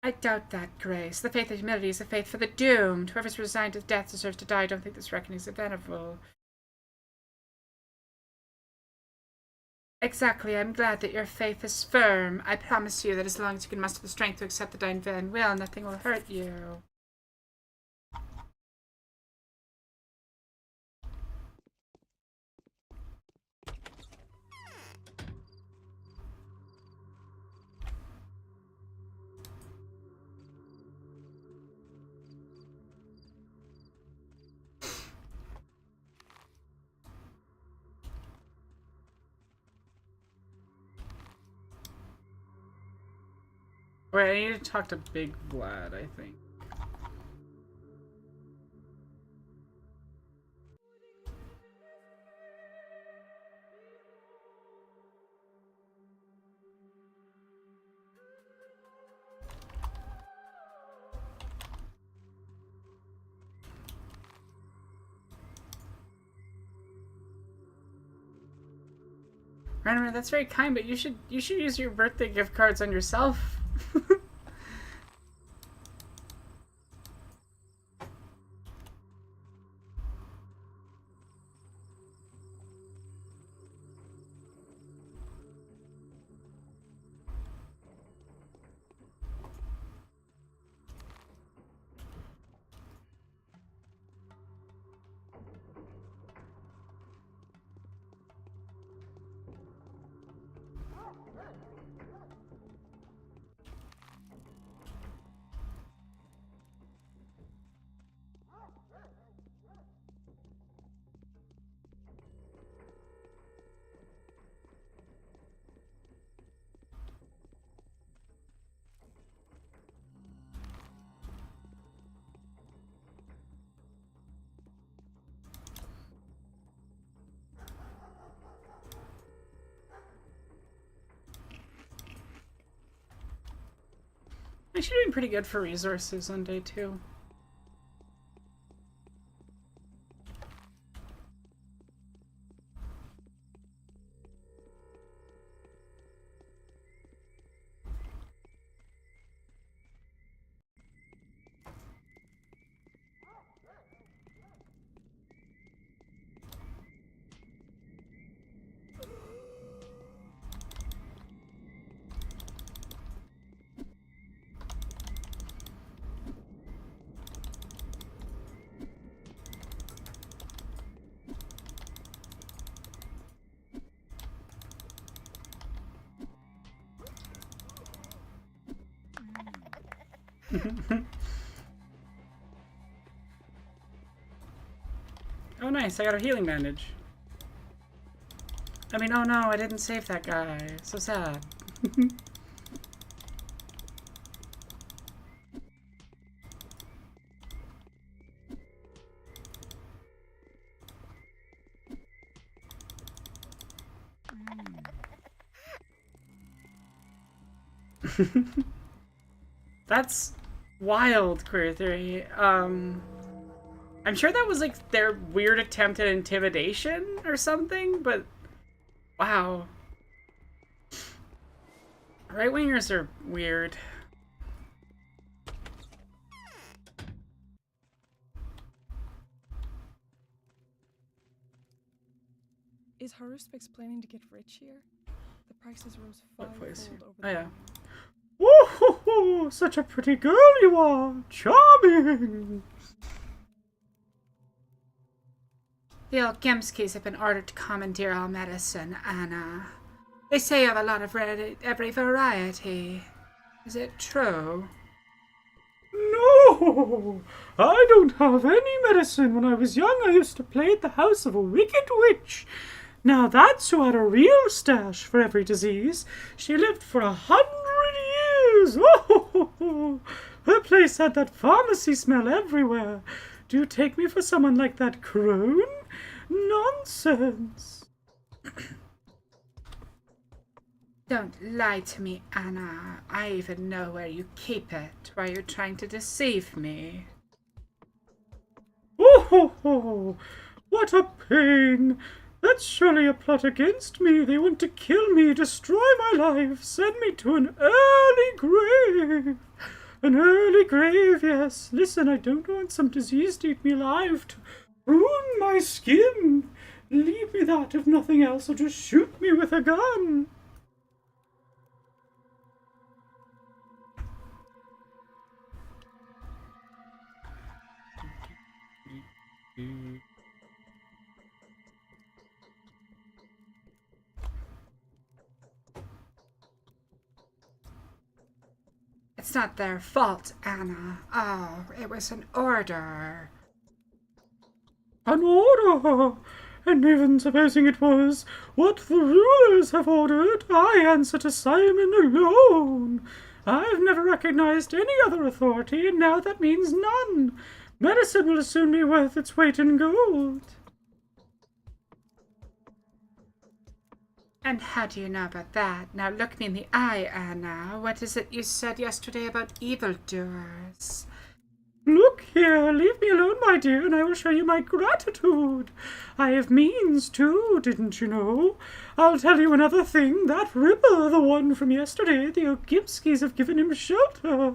I doubt that, Grace. The faith of humility is the faith for the doomed. Whoever's resigned to death deserves to die. I don't think this reckoning is venerable. Exactly. I'm glad that your faith is firm. I promise you that as long as you can muster the strength to accept the divine will, nothing will hurt you. Wait, I need to talk to Big Vlad, I think. Randomir, that's very kind, but you should use your birthday gift cards on yourself. Actually doing pretty good for resources on day 2. Oh nice, I got a healing bandage. I mean, oh no, I didn't save that guy. So sad. That's wild, Queer Theory. I'm sure that was like their weird attempt at intimidation or something, but wow. Right-wingers are weird. Is Haruspix planning to get rich here? The prices rose What place? fivefold over Oh the yeah. Whoa, such a pretty girl you are! Charming! The Alchemskis have been ordered to commandeer all medicine, and they say you have a lot of every variety. Is it true? No! I don't have any medicine. When I was young, I used to play at the house of a wicked witch. Now that's who had a real stash for every disease. She lived for 100 years. Oh, her place had that pharmacy smell everywhere. Do you take me for someone like that crone? Nonsense. Don't lie to me, Anna. I even know where you keep it. Why you're trying to deceive me. Oh, what a pain. That's surely a plot against me. They want to kill me, destroy my life, send me to an early grave. An early grave, yes. Listen, I don't want some disease to eat me alive, to ruin my skin. Leave me that, if nothing else, or just shoot me with a gun. It's not their fault, Anna. Oh, it was an order. An order? And even supposing it was, what the rulers have ordered, I answer to Simon alone. I've never recognized any other authority, and now that means none. Medicine will soon be worth its weight in gold. And how do you know about that? Now look me in the eye, Anna. What is it you said yesterday about evildoers? Look here, leave me alone, my dear, and I will show you my gratitude. I have means, too, didn't you know? I'll tell you another thing. That Ripper, the one from yesterday, the Ogimskis have given him shelter.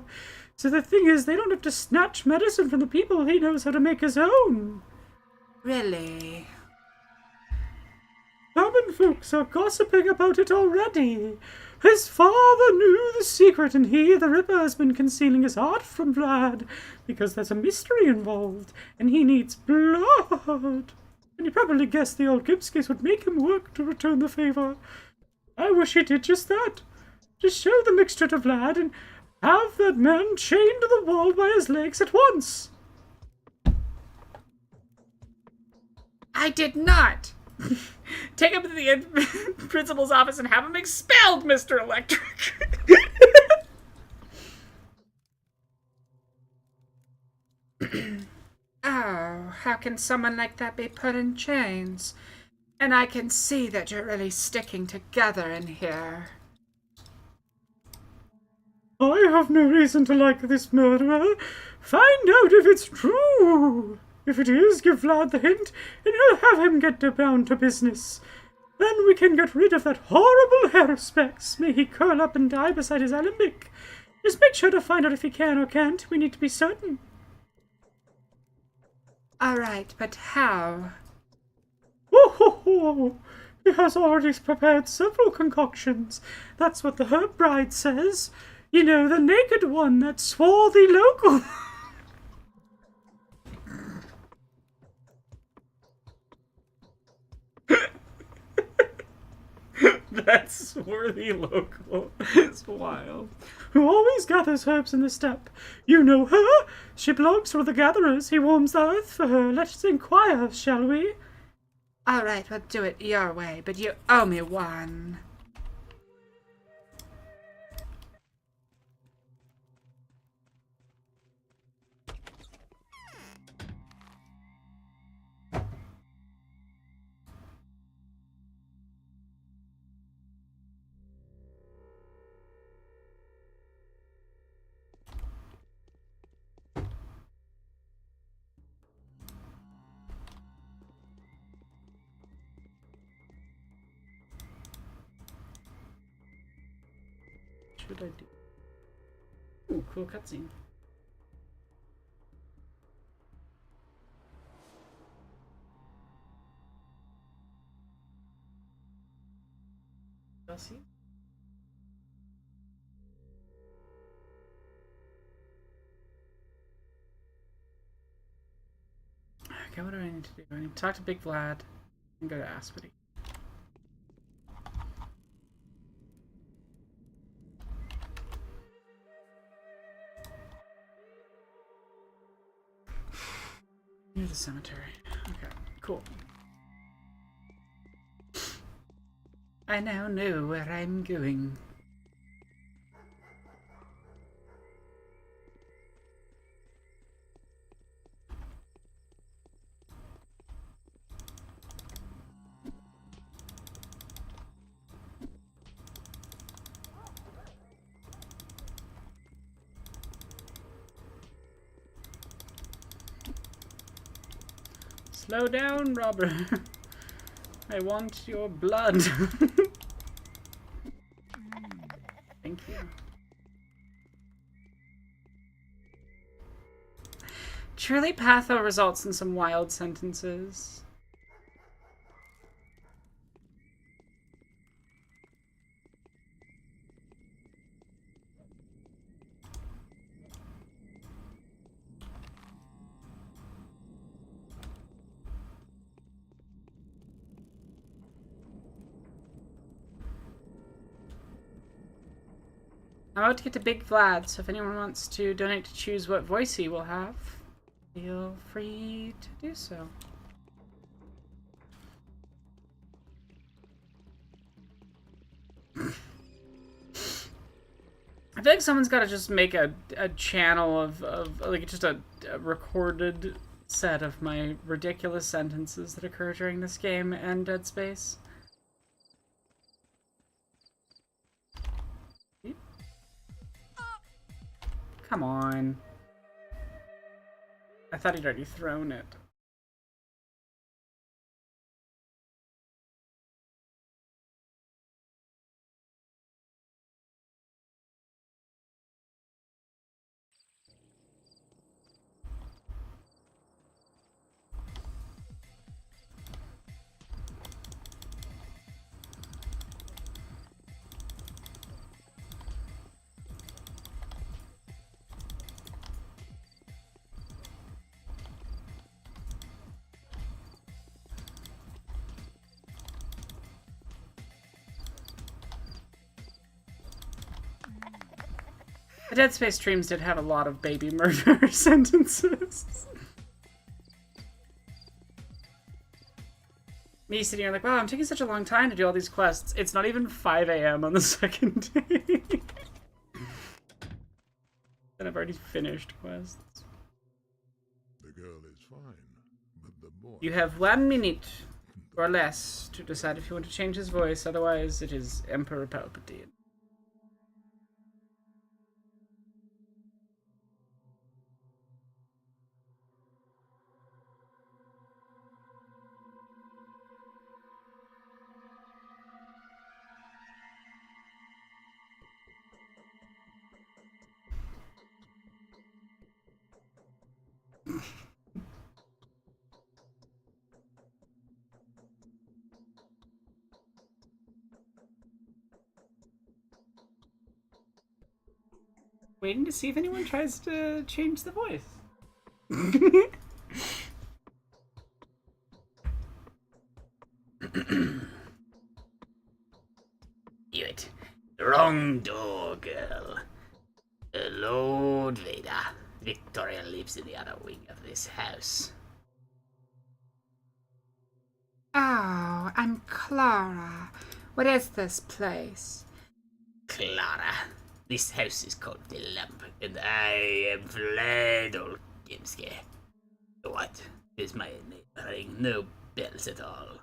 So the thing is, they don't have to snatch medicine from the people. He knows how to make his own. Really? Common folks are gossiping about it already. His father knew the secret, and he, the Ripper, has been concealing his heart from Vlad, because there's a mystery involved, and he needs blood. And you probably guessed the old Gipskis would make him work to return the favor. I wish he did just that. Just show the mixture to Vlad, and have that man chained to the wall by his legs at once. I did not! Take him to the principal's office and have him expelled, Mr. Electric! Oh, how can someone like that be put in chains? And I can see that you're really sticking together in here. I have no reason to like this murderer. Find out if it's true. If it is, give Vlad the hint, and he'll have him get down to business. Then we can get rid of that horrible Haruspex. May he curl up and die beside his alembic. Just make sure to find out if he can or can't. We need to be certain. All right, but how? Oh, ho, ho. He has already prepared several concoctions. That's what the herb bride says. You know, the naked one, that swarthy local. That swarthy local is wild. Who always gathers herbs in the steppe. You know her? She belongs to the gatherers. He warms the earth for her. Let's inquire, shall we? All right, we'll do it your way, but you owe me one. Should I do? Ooh, cool cutscene. I'll see. Okay, what do I need to do? I need to talk to Big Vlad and go to Aspity. Near the cemetery. Okay, cool. I now know where I'm going. Slow down, robber. I want your blood. Thank you. Truly, Patho results in some wild sentences. I'm about to get to Big Vlad, so if anyone wants to donate to choose what voice he will have, feel free to do so. I feel like someone's got to just make a channel of like just a recorded set of my ridiculous sentences that occur during this game and Dead Space. Come on. I thought he'd already thrown it. The Dead Space streams did have a lot of baby murder sentences. Me sitting here like, wow, I'm taking such a long time to do all these quests. It's not even 5 a.m. on the second day. And I've already finished quests. The girl is fine, but the boy... You have 1 minute or less to decide if you want to change his voice, otherwise it is Emperor Palpatine. Waiting to see if anyone tries to change the voice. It. Wrong door, girl. Lord Vader. Victoria lives in the other wing of this house. Oh, I'm Clara. What is this place? Clara. This house is called the Lamp, and I am Vlad Olkimsky. What? Is my name ring no bells at all?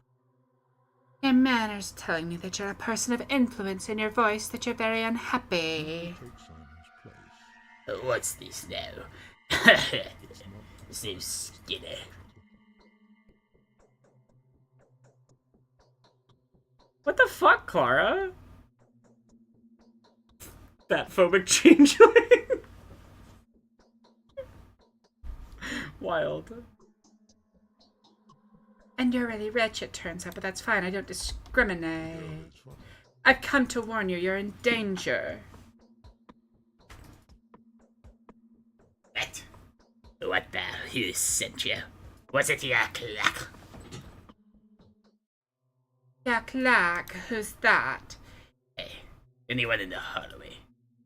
Your manner's telling me that you're a person of influence in your voice, that you're very unhappy. Take Simon's place. What's this now? So skinny. What the fuck, Clara? That phobic changeling. Wild. And you're really rich, it turns out, but that's fine. I don't discriminate. It's fine. I've come to warn you, you're in danger. What the hell? Who sent you? Was it your clock? Yeah, Clark, who's that? Hey, anyone in the hallway?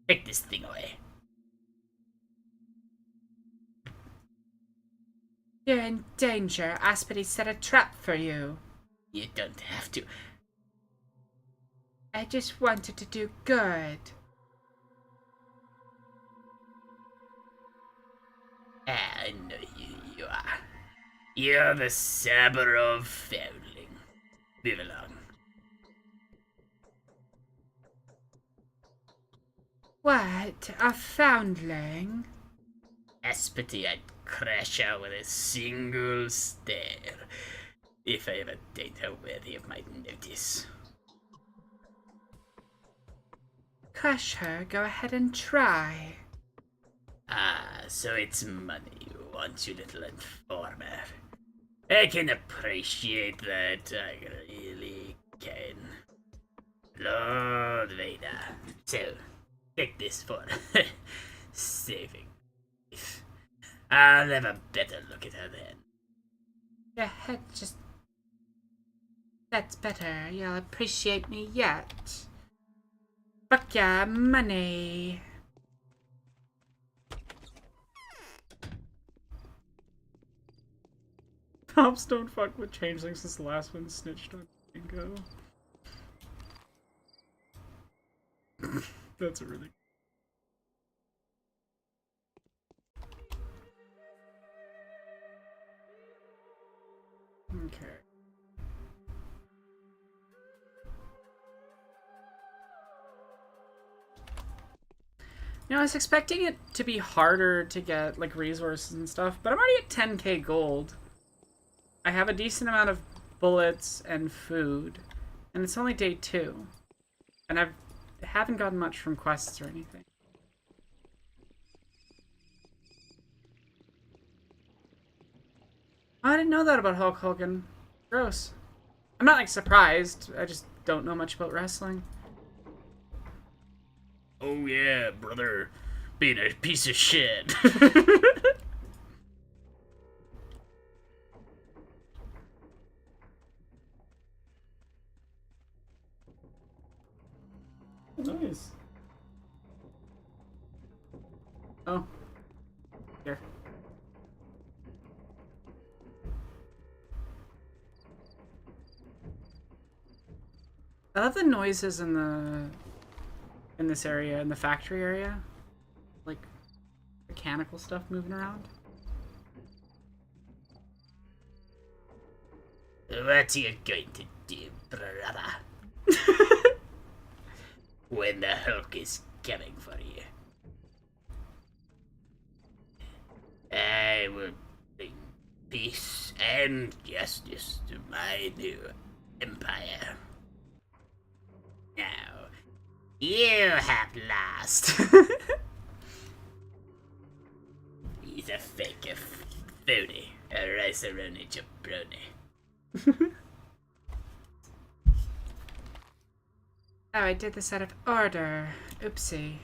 Take this thing away. You're in danger. Aspity set a trap for you. You don't have to. I just wanted to do good. I know you are. You're the saber of foundling. Move along. What? A foundling? Aspity, I'd crash out with a single stare. If I ever date her worthy of my notice. Crush her. Go ahead and try. Ah, so it's money you want, you little informer. I can appreciate that, I really can. Lord Vader. So, take this for saving life. I'll have a better look at her then. Your head just... That's better. You'll appreciate me yet. Fuck yeah, money. Cops don't fuck with changelings since the last one snitched on Bingo. That's a really You know, I was expecting it to be harder to get, like, resources and stuff, but I'm already at 10k gold. I have a decent amount of bullets and food, and it's only day 2. And I haven't gotten much from quests or anything. I didn't know that about Hulk Hogan. Gross. I'm not, like, surprised. I just don't know much about wrestling. Oh yeah, brother. Being a piece of shit. Nice. Oh. Here. I love the noises in this area, in the factory area. Like, mechanical stuff moving around. What are you going to do, brother? When the Hulk is coming for you. I will bring peace and justice to my new empire. Now, you have lost. He's a fake phony, a rice-a-roni jabroni. Oh, I did this out of order. Oopsie.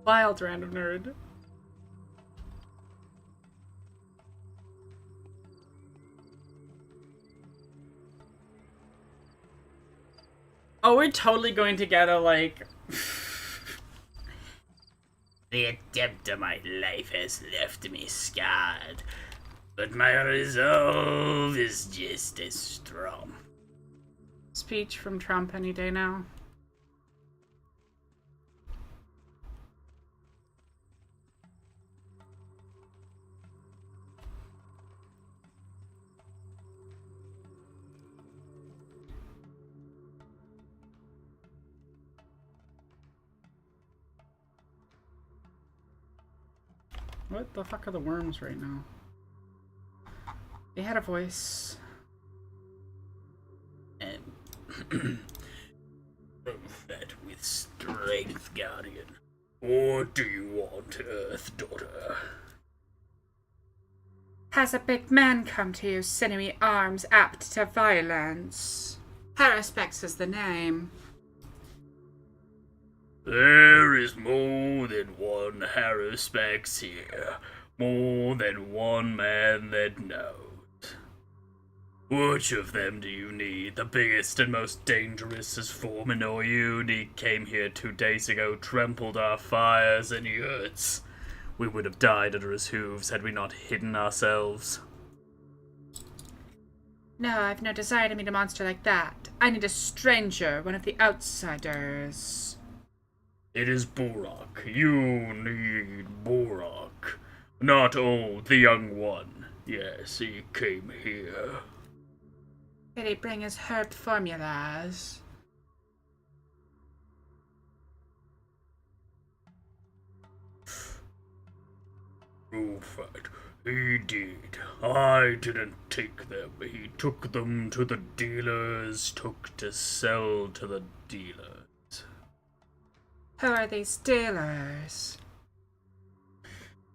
Wild random nerd. Oh, we're totally going to get a, like... The attempt of my life has left me scarred, but my resolve is just as strong. Speech from Trump any day now. What the fuck are the worms right now? They had a voice. Prove that with strength, Guardian. What do you want, Earth Daughter? Has a big man come to you, sinewy arms apt to violence? Haruspex is the name. There is more than one Haruspex here. More than one man that knows. Which of them do you need? The biggest and most dangerous is Forminor. He came here 2 days ago, trampled our fires and yurts. We would have died under his hooves had we not hidden ourselves. No, I've no desire to meet a monster like that. I need a stranger, one of the outsiders. It is Borak. You need Borak. Not old, the young one. Yes, he came here. Did he bring his herb formulas? True fact, he did. I didn't take them. He took them to the dealers, took to sell to the dealers. Who are these dealers?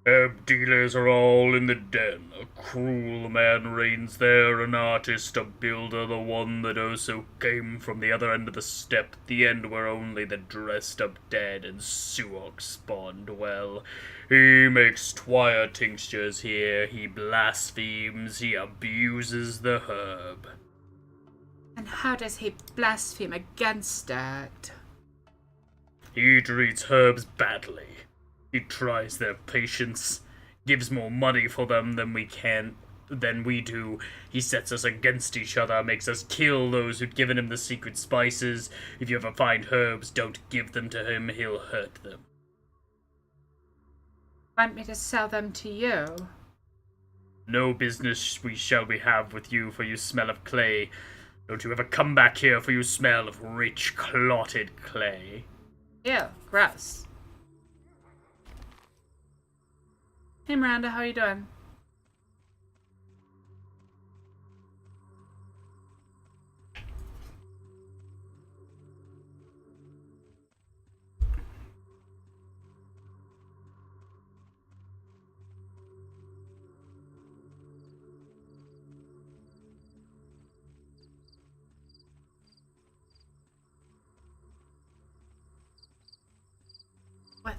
Herb dealers are all in the den. A cruel man reigns there, an artist, a builder, the one that also came from the other end of the steppe, the end where only the dressed-up dead and Suok spawn dwell. He makes twire tinctures here, he blasphemes, he abuses the herb. And how does he blaspheme against it? He treats herbs badly. He tries their patience, gives more money for them than we do. He sets us against each other, makes us kill those who'd given him the secret spices. If you ever find herbs, don't give them to him, he'll hurt them. Want me to sell them to you? No business we shall we have with you, for you smell of clay. Don't you ever come back here, for you smell of rich, clotted clay. Ew, gross. Hey Miranda, how you doing? What?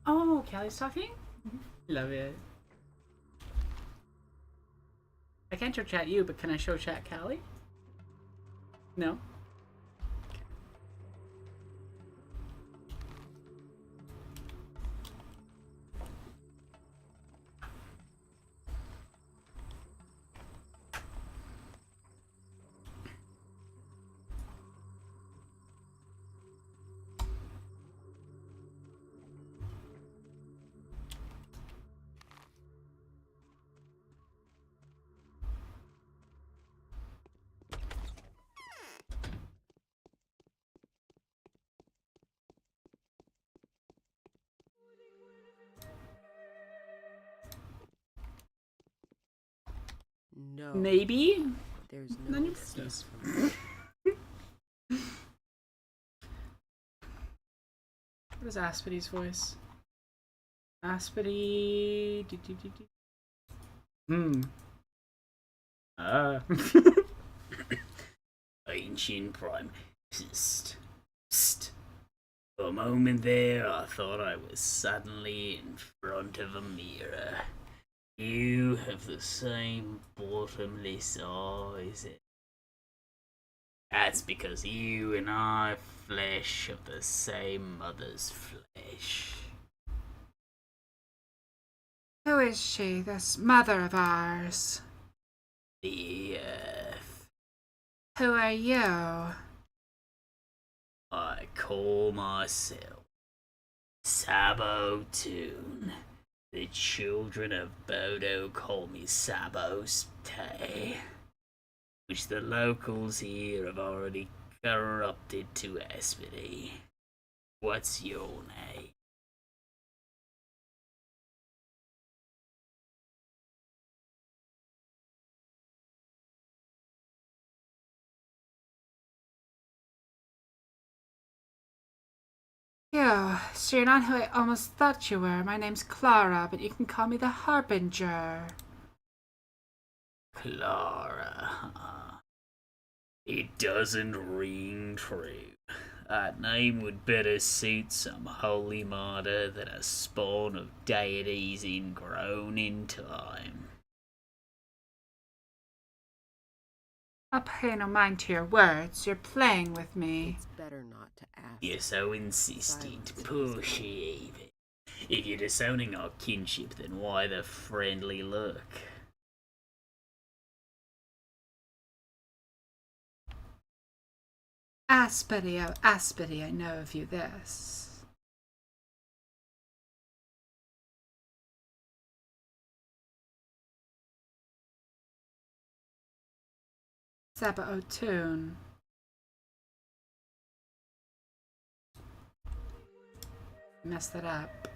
Oh, Callie's talking? Love it. I can't show chat you, but can I show chat Callie? No? No. Maybe? There's None no of your escape business. from What is Aspidy's voice? Aspidy. Ancient Prime. Psst. Psst. For a moment there, I thought I was suddenly in front of a mirror. You have the same bottomless eyes. That's because you and I are flesh of the same mother's flesh. Who is she, this mother of ours? The earth. Who are you? I call myself Sabo Toon. The children of Bodo call me Sabo's Tay, which the locals here have already corrupted to Aspity. What's your name? You, so you're not who I almost thought you were. My name's Clara, but you can call me the Harbinger. Clara, huh? It doesn't ring true. That name would better suit some holy martyr than a spawn of deities ingrown in time. I'll pay no mind to your words. You're playing with me. It's better not to ask. You're so insistent, poor Sheevy. If you're disowning our kinship, then why the friendly look? Aspity, oh Aspity, I know of you this. Saba O'Toole. Messed that up.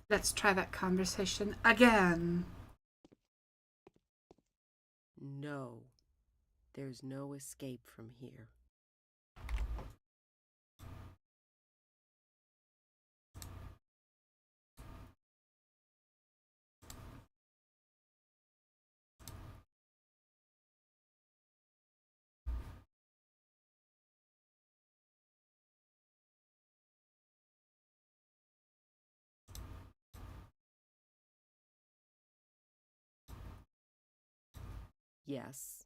Let's try that conversation again. No. There's no escape from here. Yes.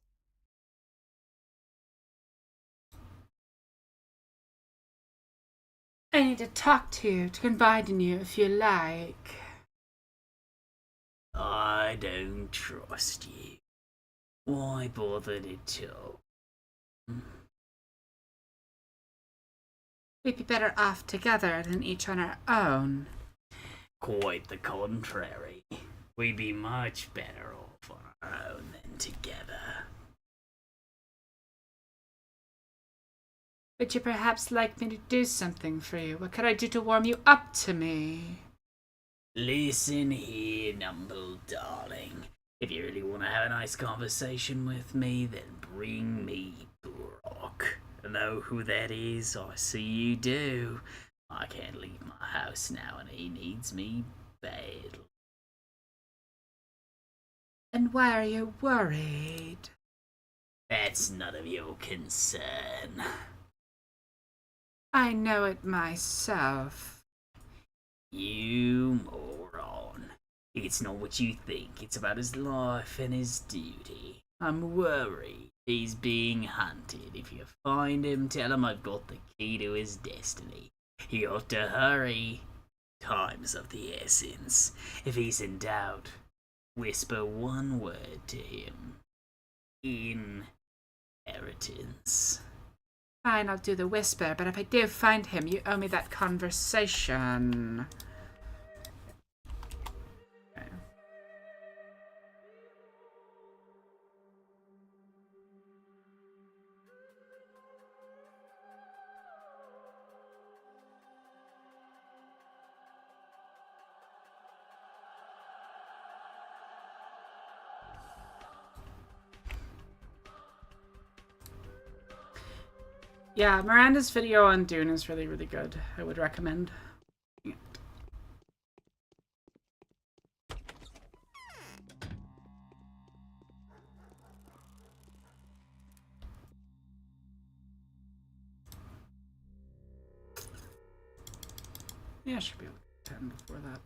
I need to talk to you, to confide in you if you like. I don't trust you. Why bother at all? We'd be better off together than each on our own. Quite the contrary. We'd be much better off on our own than together. Would you perhaps like me to do something for you? What could I do to warm you up to me? Listen here, Numble darling. If you really want to have a nice conversation with me, then bring me Brock. Know who that is? I see you do. I can't leave my house now and he needs me badly. And why are you worried? That's none of your concern. I know it myself. You moron. It's not what you think. It's about his life and his duty. I'm worried. He's being hunted. If you find him, tell him I've got the key to his destiny. He ought to hurry. Time's of the essence. If he's in doubt, whisper one word to him. Inheritance. Fine, I'll do the whisper, but if I do find him, you owe me that conversation. Okay. Yeah, Miranda's video on Dune is really, really good. I would recommend it. Yeah, I should be able to 10 before that.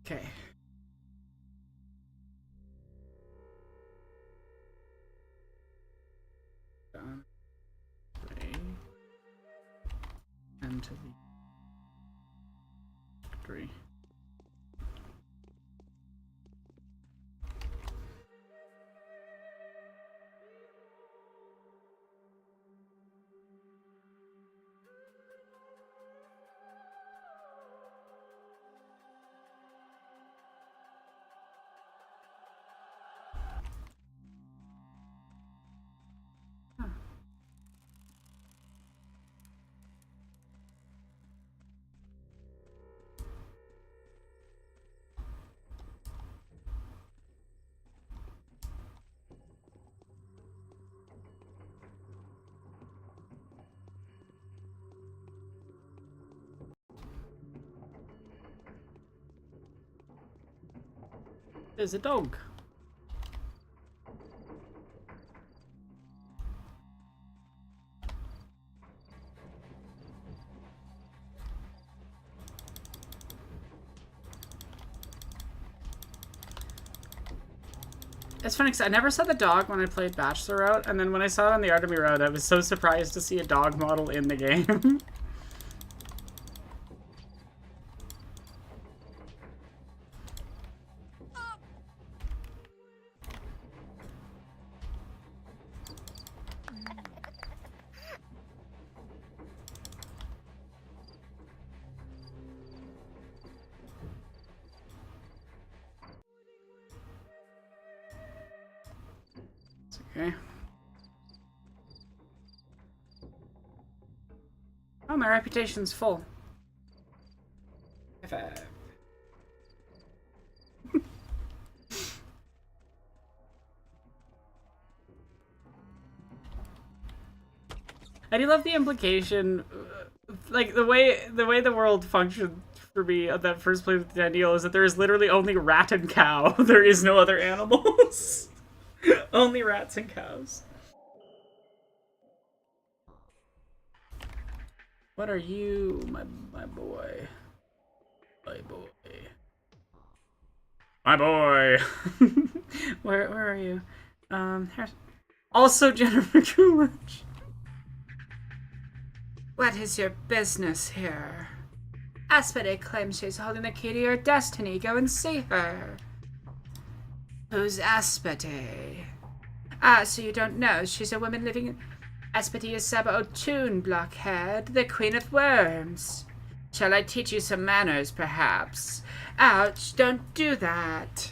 Okay. Done. 3. And to the 3. There's a dog. It's funny because I never saw the dog when I played Bachelor Route, and then when I saw it on the Artemy Route, I was so surprised to see a dog model in the game. Okay. Oh, my reputation's full. If I... I do love the implication, like the way the world functioned for me on that first play with Daniel is that there is literally only rat and cow. There is no other animals. Only rats and cows. What are you, my boy? My boy. My boy. Where are you? Here's also Jennifer Coolidge. What is your business here? Aspide claims she's holding the key to your destiny. Go and see her. Who's Aspide? Ah, so you don't know. She's a woman living in... Aspide is Saba O'Toole, blockhead, the queen of worms. Shall I teach you some manners, perhaps? Ouch, don't do that.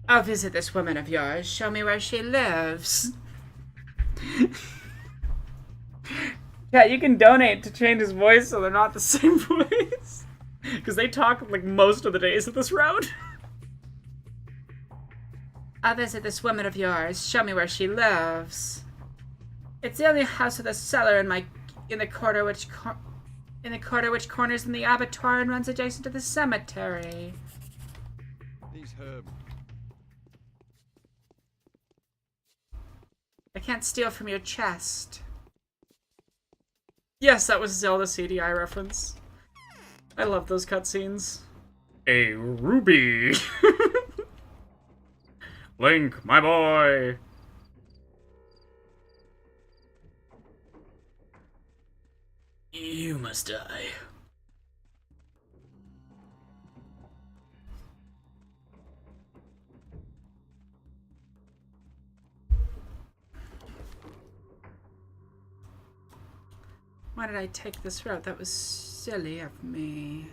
I'll visit this woman of yours. Show me where she lives. Yeah, you can donate to change his voice so they're not the same voice. Because they talk like most of the days of this road. I'll visit this woman of yours. Show me where she lives. It's the only house with a cellar in the quarter which corners in the abattoir and runs adjacent to the cemetery. These herb. I can't steal from your chest. Yes, that was Zelda CDI reference. I love those cutscenes. A ruby. Link, my boy. You must die. Why did I take this route? That was silly of me.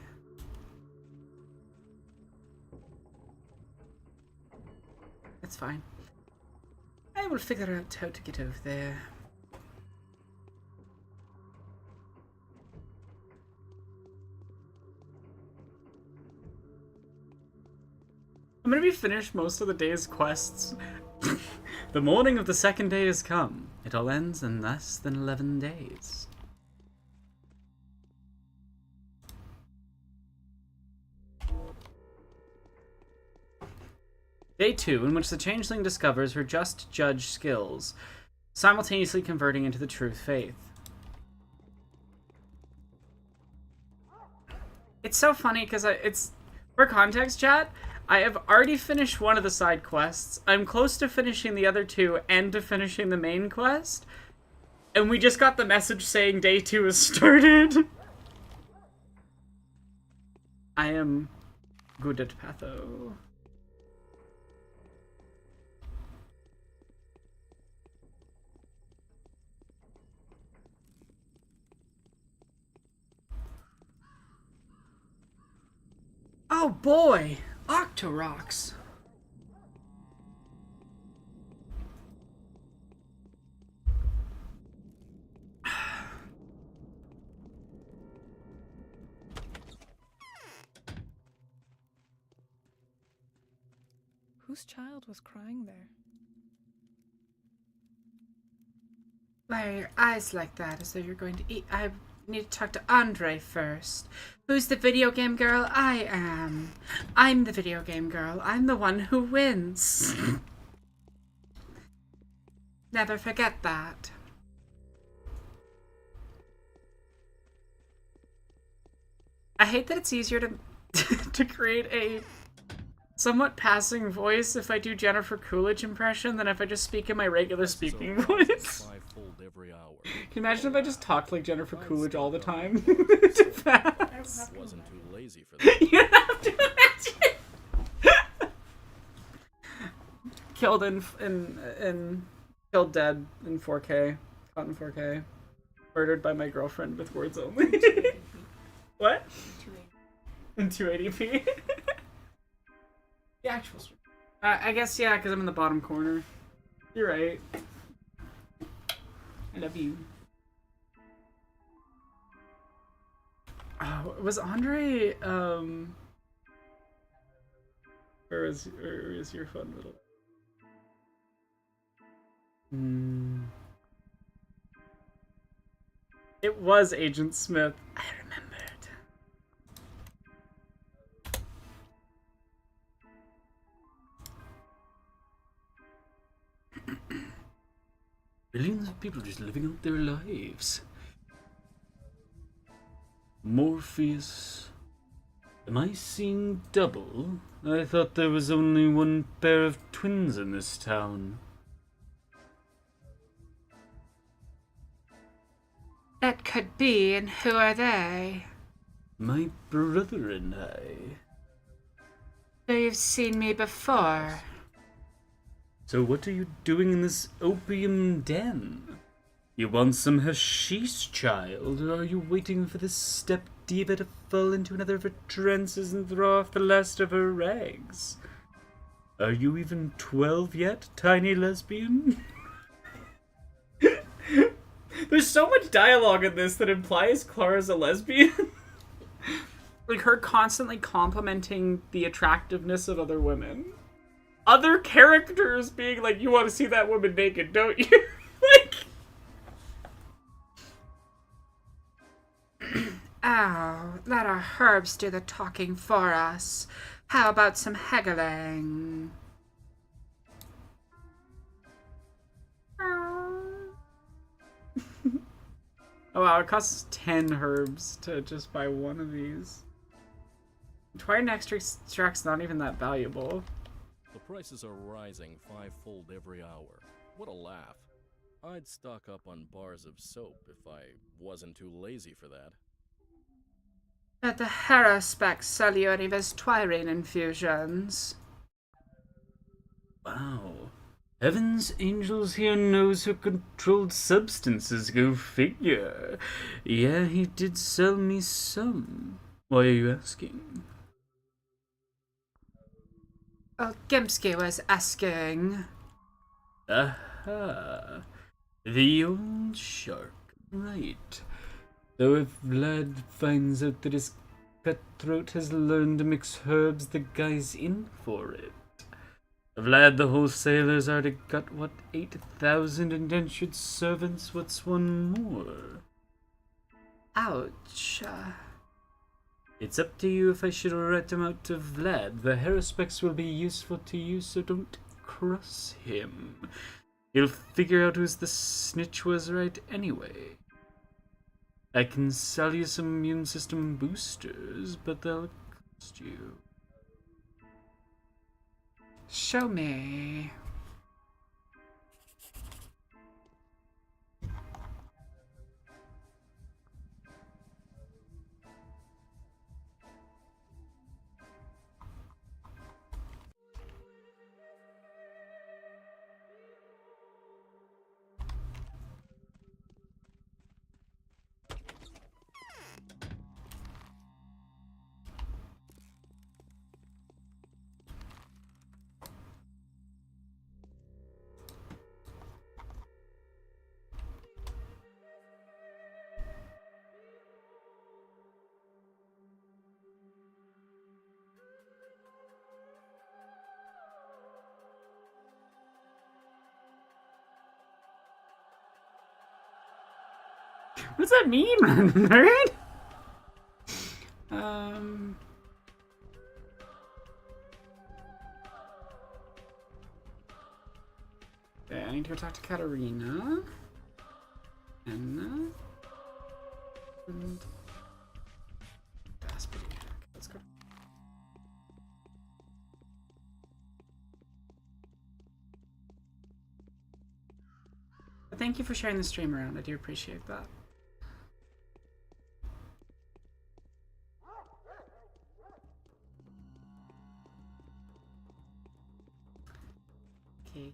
That's fine. I will figure out how to get over there. I'm gonna be finished most of the day's quests. The morning of the second day has come. It all ends in less than 11 days. Day 2, in which the changeling discovers her just judge skills, simultaneously converting into the true faith. It's so funny because it's, for context, chat, I have already finished one of the side quests. I'm close to finishing the other two and to finishing the main quest. And we just got the message saying day 2 has started. I am good at Patho. Oh boy! Octoroks! Whose child was crying there? Why are your eyes like that, as though you're going to eat? I need to talk to Andre first. Who's the video game girl? I am. I'm the video game girl. I'm the one who wins. Never forget that. I hate that it's easier to to create a somewhat passing voice if I do Jennifer Coolidge impression than if I just speak in my regular speaking voice. Every hour. Can you imagine if I just talked like Jennifer Coolidge all the time? To pass. Wasn't too lazy for that. You have to imagine. Killed killed dead in 4K. Caught in 4K. Murdered by my girlfriend with words only. What? In 280p. The actual stream. I guess, yeah, because I'm in the bottom corner. You're right. I love you. Oh, was Andre, where is your fun little... It was Agent Smith. I remembered. Billions of people just living out their lives. Morpheus. Am I seeing double? I thought there was only one pair of twins in this town. That could be, and who are they? My brother and I. So you've seen me before. So what are you doing in this opium den? You want some hashish, child, or are you waiting for this step-diva to fall into another of her trances and throw off the last of her rags? Are you even 12 yet, tiny lesbian? There's so much dialogue in this that implies Clara's a lesbian. Like her constantly complimenting the attractiveness of other women. Other characters being like, you want to see that woman naked, don't you? Like... Oh, let our herbs do the talking for us. How about some haggling? Oh wow, it costs 10 herbs to just buy one of these. Twine extract's not even that valuable. The prices are rising fivefold every hour. What a laugh. I'd stock up on bars of soap if I wasn't too lazy for that. Let the Harrow-Specs sell you any of his Twirine infusions. Wow. Heaven's angels here knows her controlled substances, go figure. Yeah, he did sell me some. Why are you asking? Well, Gimsky was asking. Aha. The old shark. Right. Though if Vlad finds out that his cutthroat has learned to mix herbs, the guy's in for it. Vlad the wholesaler's already got, what, 8,000 indentured servants? What's one more? Ouch. It's up to you if I should rat him out to Vlad. The Harrow-Specs will be useful to you, so don't cross him. He'll figure out who's the snitch was right anyway. I can sell you some immune system boosters, but they'll cost you. Show me. What does that mean, nerd? Okay, I need to go talk to Katarina. Anna. And Daspy. Okay, let's go. Thank you for sharing the stream around. I do appreciate that. Okay.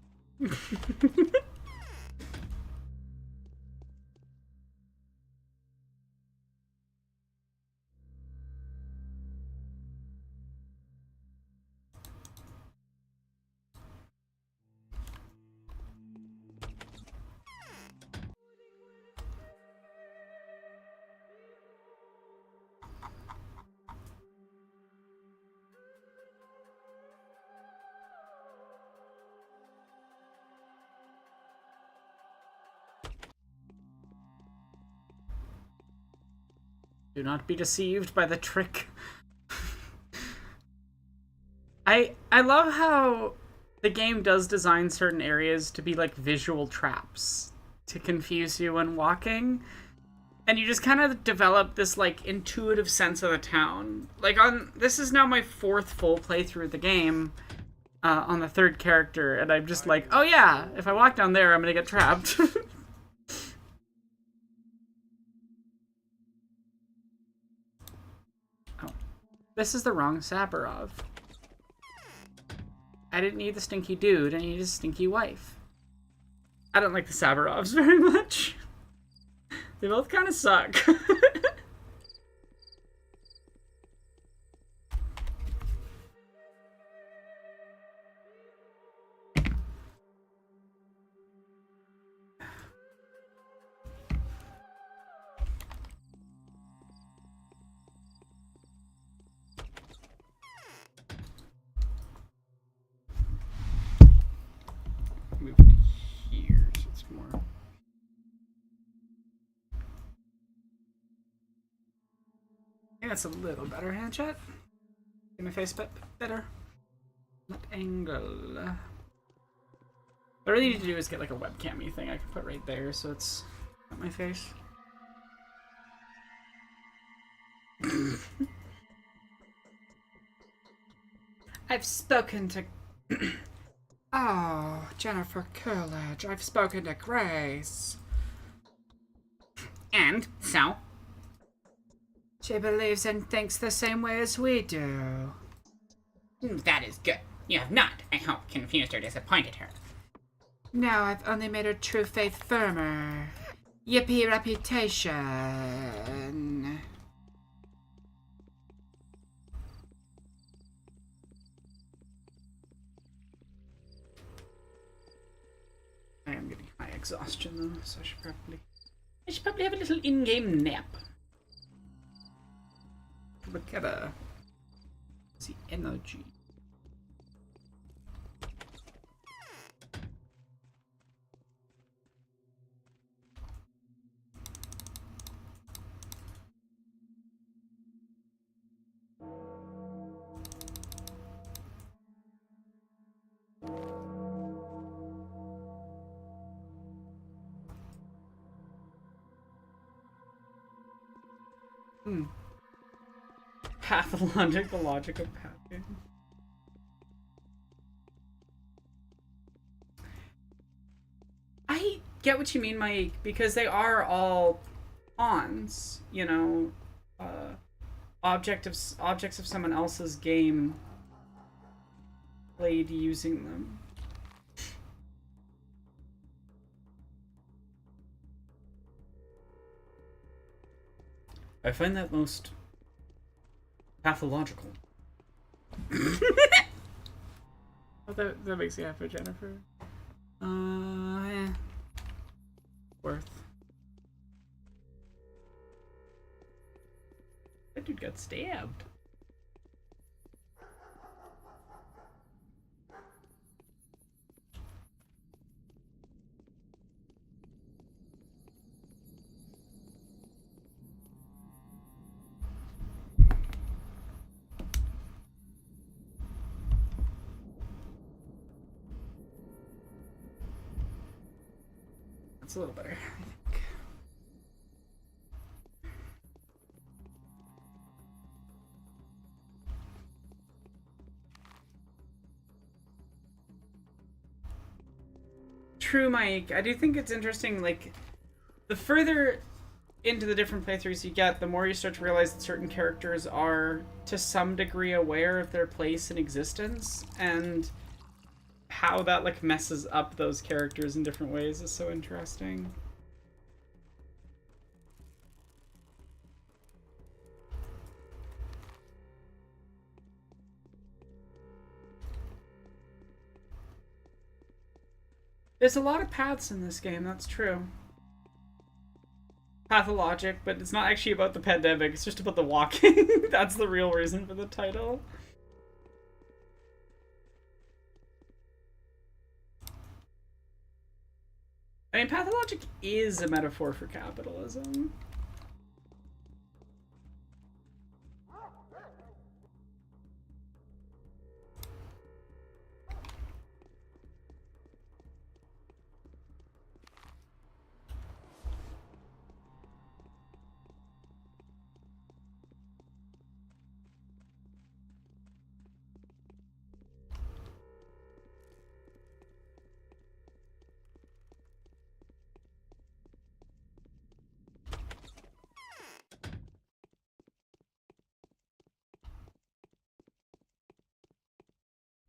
Do not be deceived by the trick. I love how the game does design certain areas to be like visual traps to confuse you when walking. And you just kind of develop this like intuitive sense of the town. Like this is now my 4th full playthrough of the game on the 3rd character, and I'm just like, oh yeah, if I walk down there, I'm gonna get trapped. This is the wrong Saburov. I didn't need the stinky dude, I needed a stinky wife. I don't like the Saburovs very much. They both kind of suck. Move it here so it's more. I think that's a little better, handshot. Get my face a bit better. That angle. What I really need to do is get like a webcam-y thing I can put right there so it's at my face. I've spoken to... Oh, Jennifer Coolidge. I've spoken to Grace. And so, She believes and thinks the same way as we do. that is good. You have not, I hope, confused or disappointed her. No, I've only made her true faith firmer. Yippee reputation. I am getting high exhaustion though, so I should probably have a little in-game nap. Look at the energy. Pathologic, the logic of packing. I get what you mean, Mike, because they are all pawns, you know, objects of someone else's game played using them. I find that most pathological. Oh, that makes you happy, Jennifer. Yeah. Worth. That dude got stabbed. That's a little better, I think. True, Mike. I do think it's interesting, like, the further into the different playthroughs you get, the more you start to realize that certain characters are, to some degree, aware of their place in existence, and how that, like, messes up those characters in different ways is so interesting. There's a lot of paths in this game, that's true. Pathologic, but it's not actually about the pandemic, it's just about the walking. That's the real reason for the title. I mean, Pathologic is a metaphor for capitalism.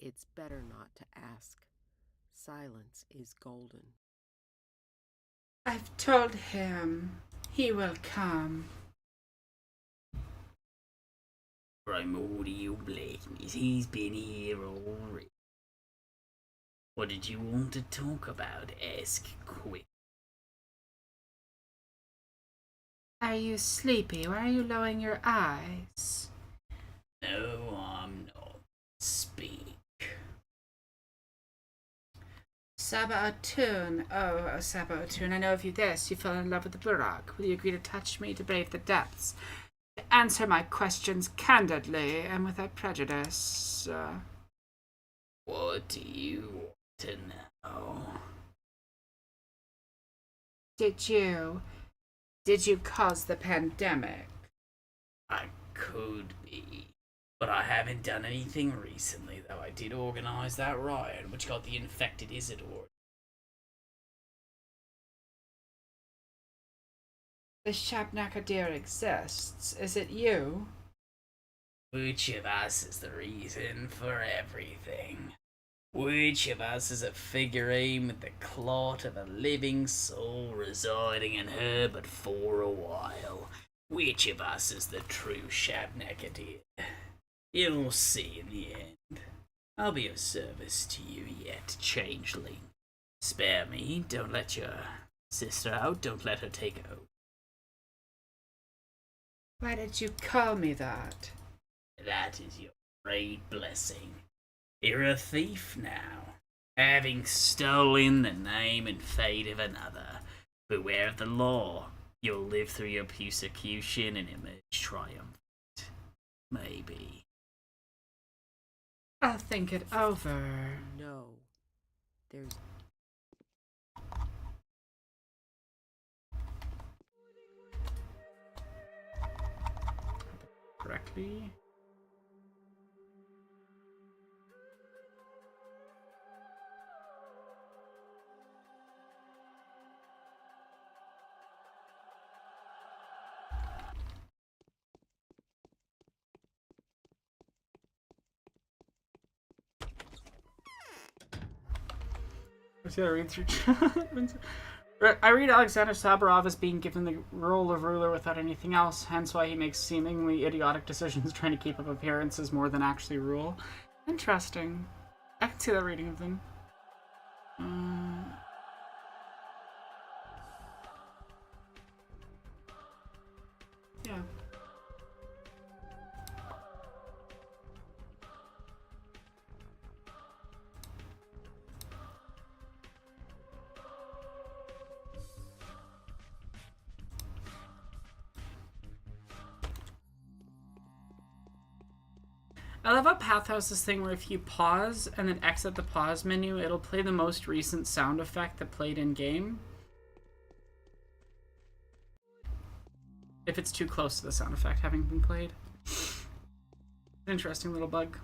It's better not to ask. Silence is golden. I've told him he will come. Primordial blackness, he's been here already. What did you want to talk about? Ask quick. Are you sleepy? Why are you lowering your eyes? No, I'm not. Speak. Sabaotun. Oh, Sabaotun, I know of you this. You fell in love with the Buraq. Will you agree to touch me to brave the depths? To answer my questions candidly and without prejudice. What do you want to know? Did you cause the pandemic? I could be. But I haven't done anything recently, though I did organise that riot, which got the infected Isidore. The Shabnakadir exists. Is it you? Which of us is the reason for everything? Which of us is a figurine with the clot of a living soul residing in her but for a while? Which of us is the true Shabnakadir? You'll see in the end. I'll be of service to you yet, changeling. Spare me, don't let your sister out, don't let her take over. Why did you call me that? That is your great blessing. You're a thief now, having stolen the name and fate of another. Beware of the law. You'll live through your persecution and emerge triumphant. Maybe. I'll think it over. No. There's... Correctly. I read Alexander Saburov as being given the role of ruler without anything else, hence why he makes seemingly idiotic decisions trying to keep up appearances more than actually rule. Interesting. I can see that reading of them. Yeah. I love how Path has this thing where if you pause and then exit the pause menu, it'll play the most recent sound effect that played in game. If it's too close to the sound effect having been played. Interesting little bug.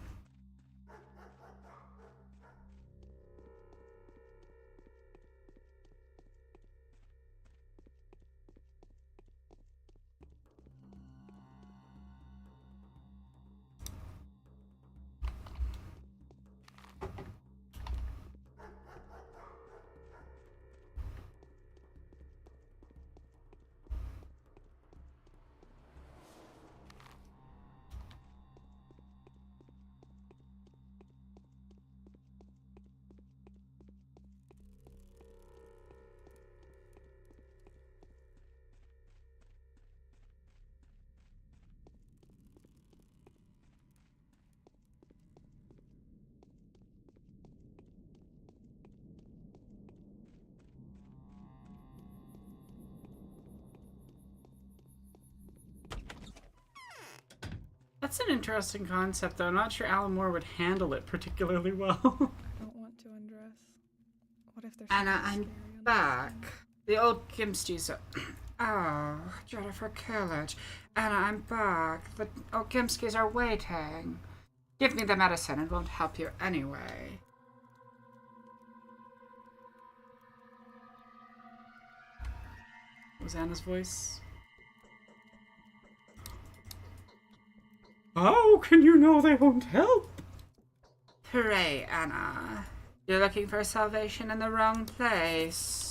That's an interesting concept, though. I'm not sure Alan Moore would handle it particularly well. I don't want to undress. What if there's Anna, something I'm scary on the back. screen? The old Gimsties are... Oh, Jennifer Coolidge. Anna, I'm back. The old Gimskis are waiting. Give me the medicine. It won't help you anyway. What was Anna's voice? How can you know they won't help? Pray, Anna. You're looking for salvation in the wrong place.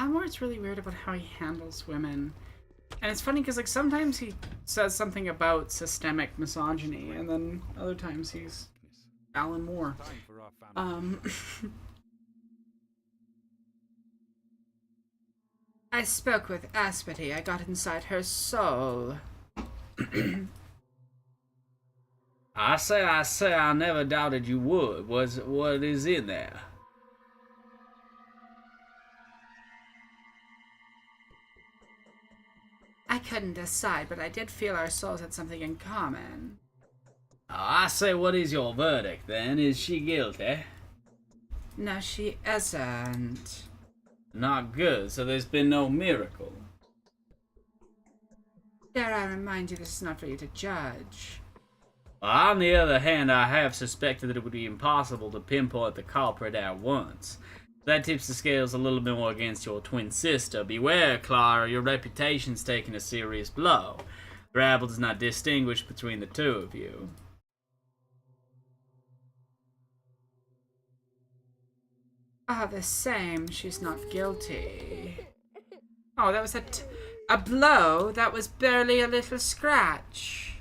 Almore's really weird about how he handles women. And it's funny because, like, sometimes he says something about systemic misogyny, and then other times he's Alan Moore. I spoke with Aspity. I got inside her soul. I say, I never doubted you would. What is in there? I couldn't decide, but I did feel our souls had something in common. I say, what is your verdict then? Is she guilty? No, she isn't. Not good, so there's been no miracle. Dare I remind you, this is not for you to judge. On the other hand, I have suspected that it would be impossible to pinpoint the culprit at once. That tips the scales a little bit more against your twin sister. Beware, Clara, your reputation's taking a serious blow. The rabble does not distinguish between the two of you. Ah, the same. She's not guilty. Oh, that was a blow? That was barely a little scratch.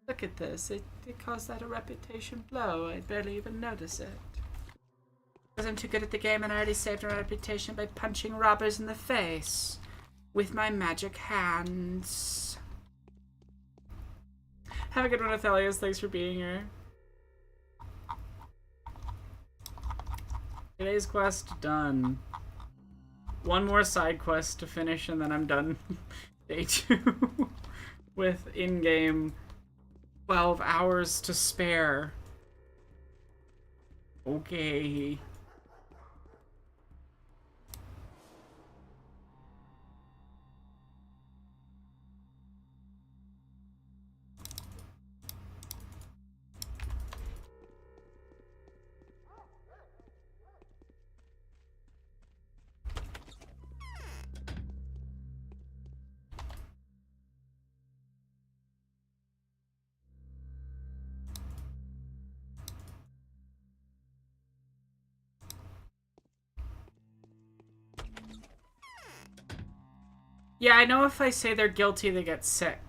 Look at this. It caused that a reputation blow. I barely even notice it. Because I'm too good at the game and I already saved my reputation by punching robbers in the face. With my magic hands. Have a good one, Athelius. Thanks for being here. Today's quest done. One more side quest to finish and then I'm done. Day 2. With in-game 12 hours to spare. Okay. Yeah, I know if I say they're guilty, they get sick.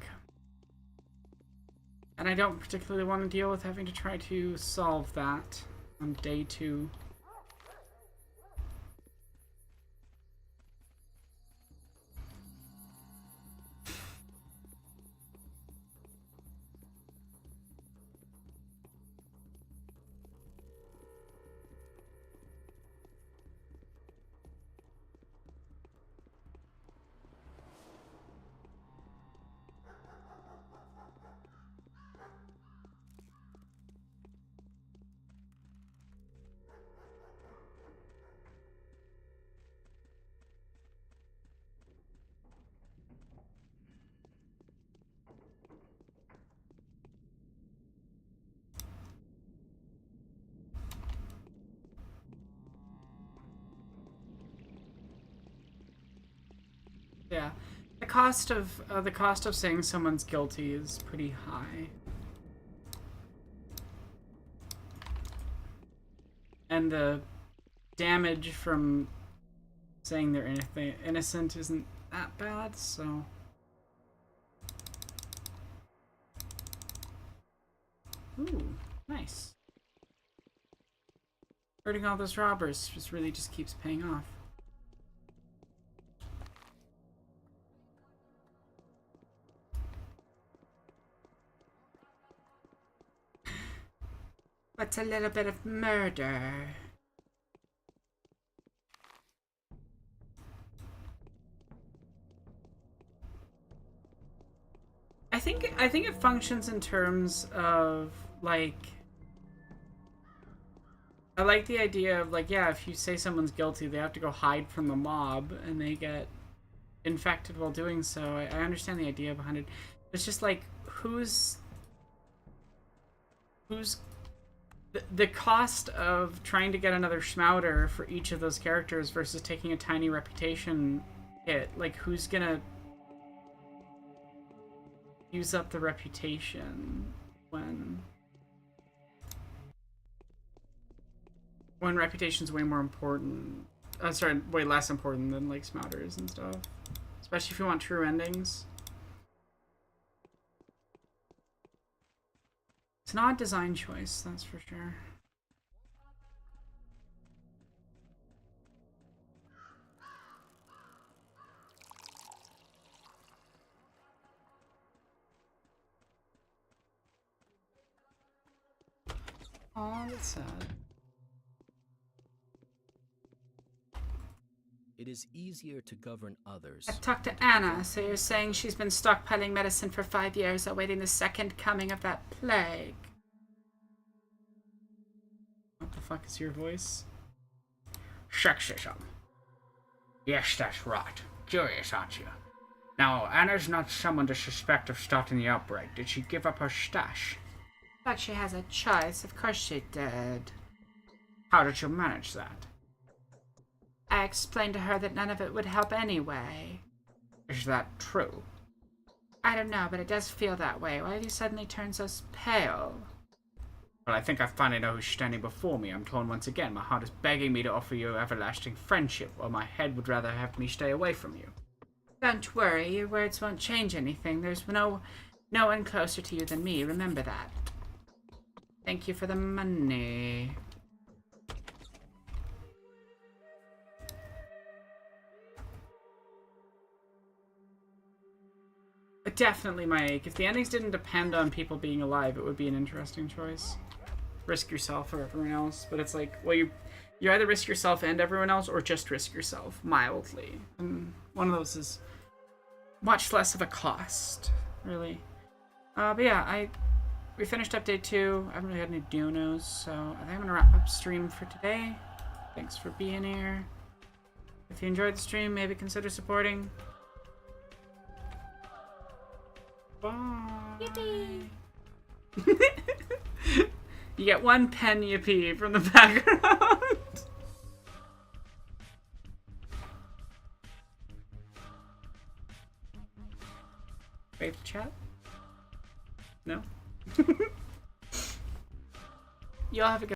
And I don't particularly want to deal with having to try to solve that on day 2. Yeah, the cost of saying someone's guilty is pretty high, and the damage from saying they're innocent isn't that bad. So, ooh, nice. Hurting all those robbers just keeps paying off. What's a little bit of murder? I think it functions in terms of like I like the idea of like, yeah, if you say someone's guilty, they have to go hide from the mob and they get infected while doing so. I understand the idea behind it. It's just like who's the cost of trying to get another Schmouder for each of those characters versus taking a tiny reputation hit. Like, who's gonna use up the reputation when reputation's way more important? Sorry, way less important than like Schmouders and stuff. Especially if you want true endings. It's an odd design choice, that's for sure. Aw, that's sad. It is easier to govern others. I talked to Anna, so you're saying she's been stockpiling medicine for 5 years, awaiting the second coming of that plague. What the fuck is your voice? Sexism. Yes, that's right. Curious, aren't you? Now, Anna's not someone to suspect of starting the outbreak. Did she give up her stash? But she has a choice, of course she did. How did you manage that? I explained to her that none of it would help anyway. Is that true? I don't know, but it does feel that way. Why have you suddenly turned so pale? Well, I think I finally know who's standing before me. I'm torn once again. My heart is begging me to offer you everlasting friendship, while my head would rather have me stay away from you. Don't worry, your words won't change anything. There's no one closer to you than me, remember that. Thank you for the money. But definitely my ache. If the endings didn't depend on people being alive, it would be an interesting choice. Risk yourself or everyone else. But it's like, well, you either risk yourself and everyone else, or just risk yourself mildly. And one of those is much less of a cost, really. But yeah, we finished up day 2. I haven't really had any donos, so I think I'm gonna wrap up stream for today. Thanks for being here. If you enjoyed the stream, maybe consider supporting. Bye. Yippee! You get 1 pen yippee from the background. Wave chat? No? Y'all have a good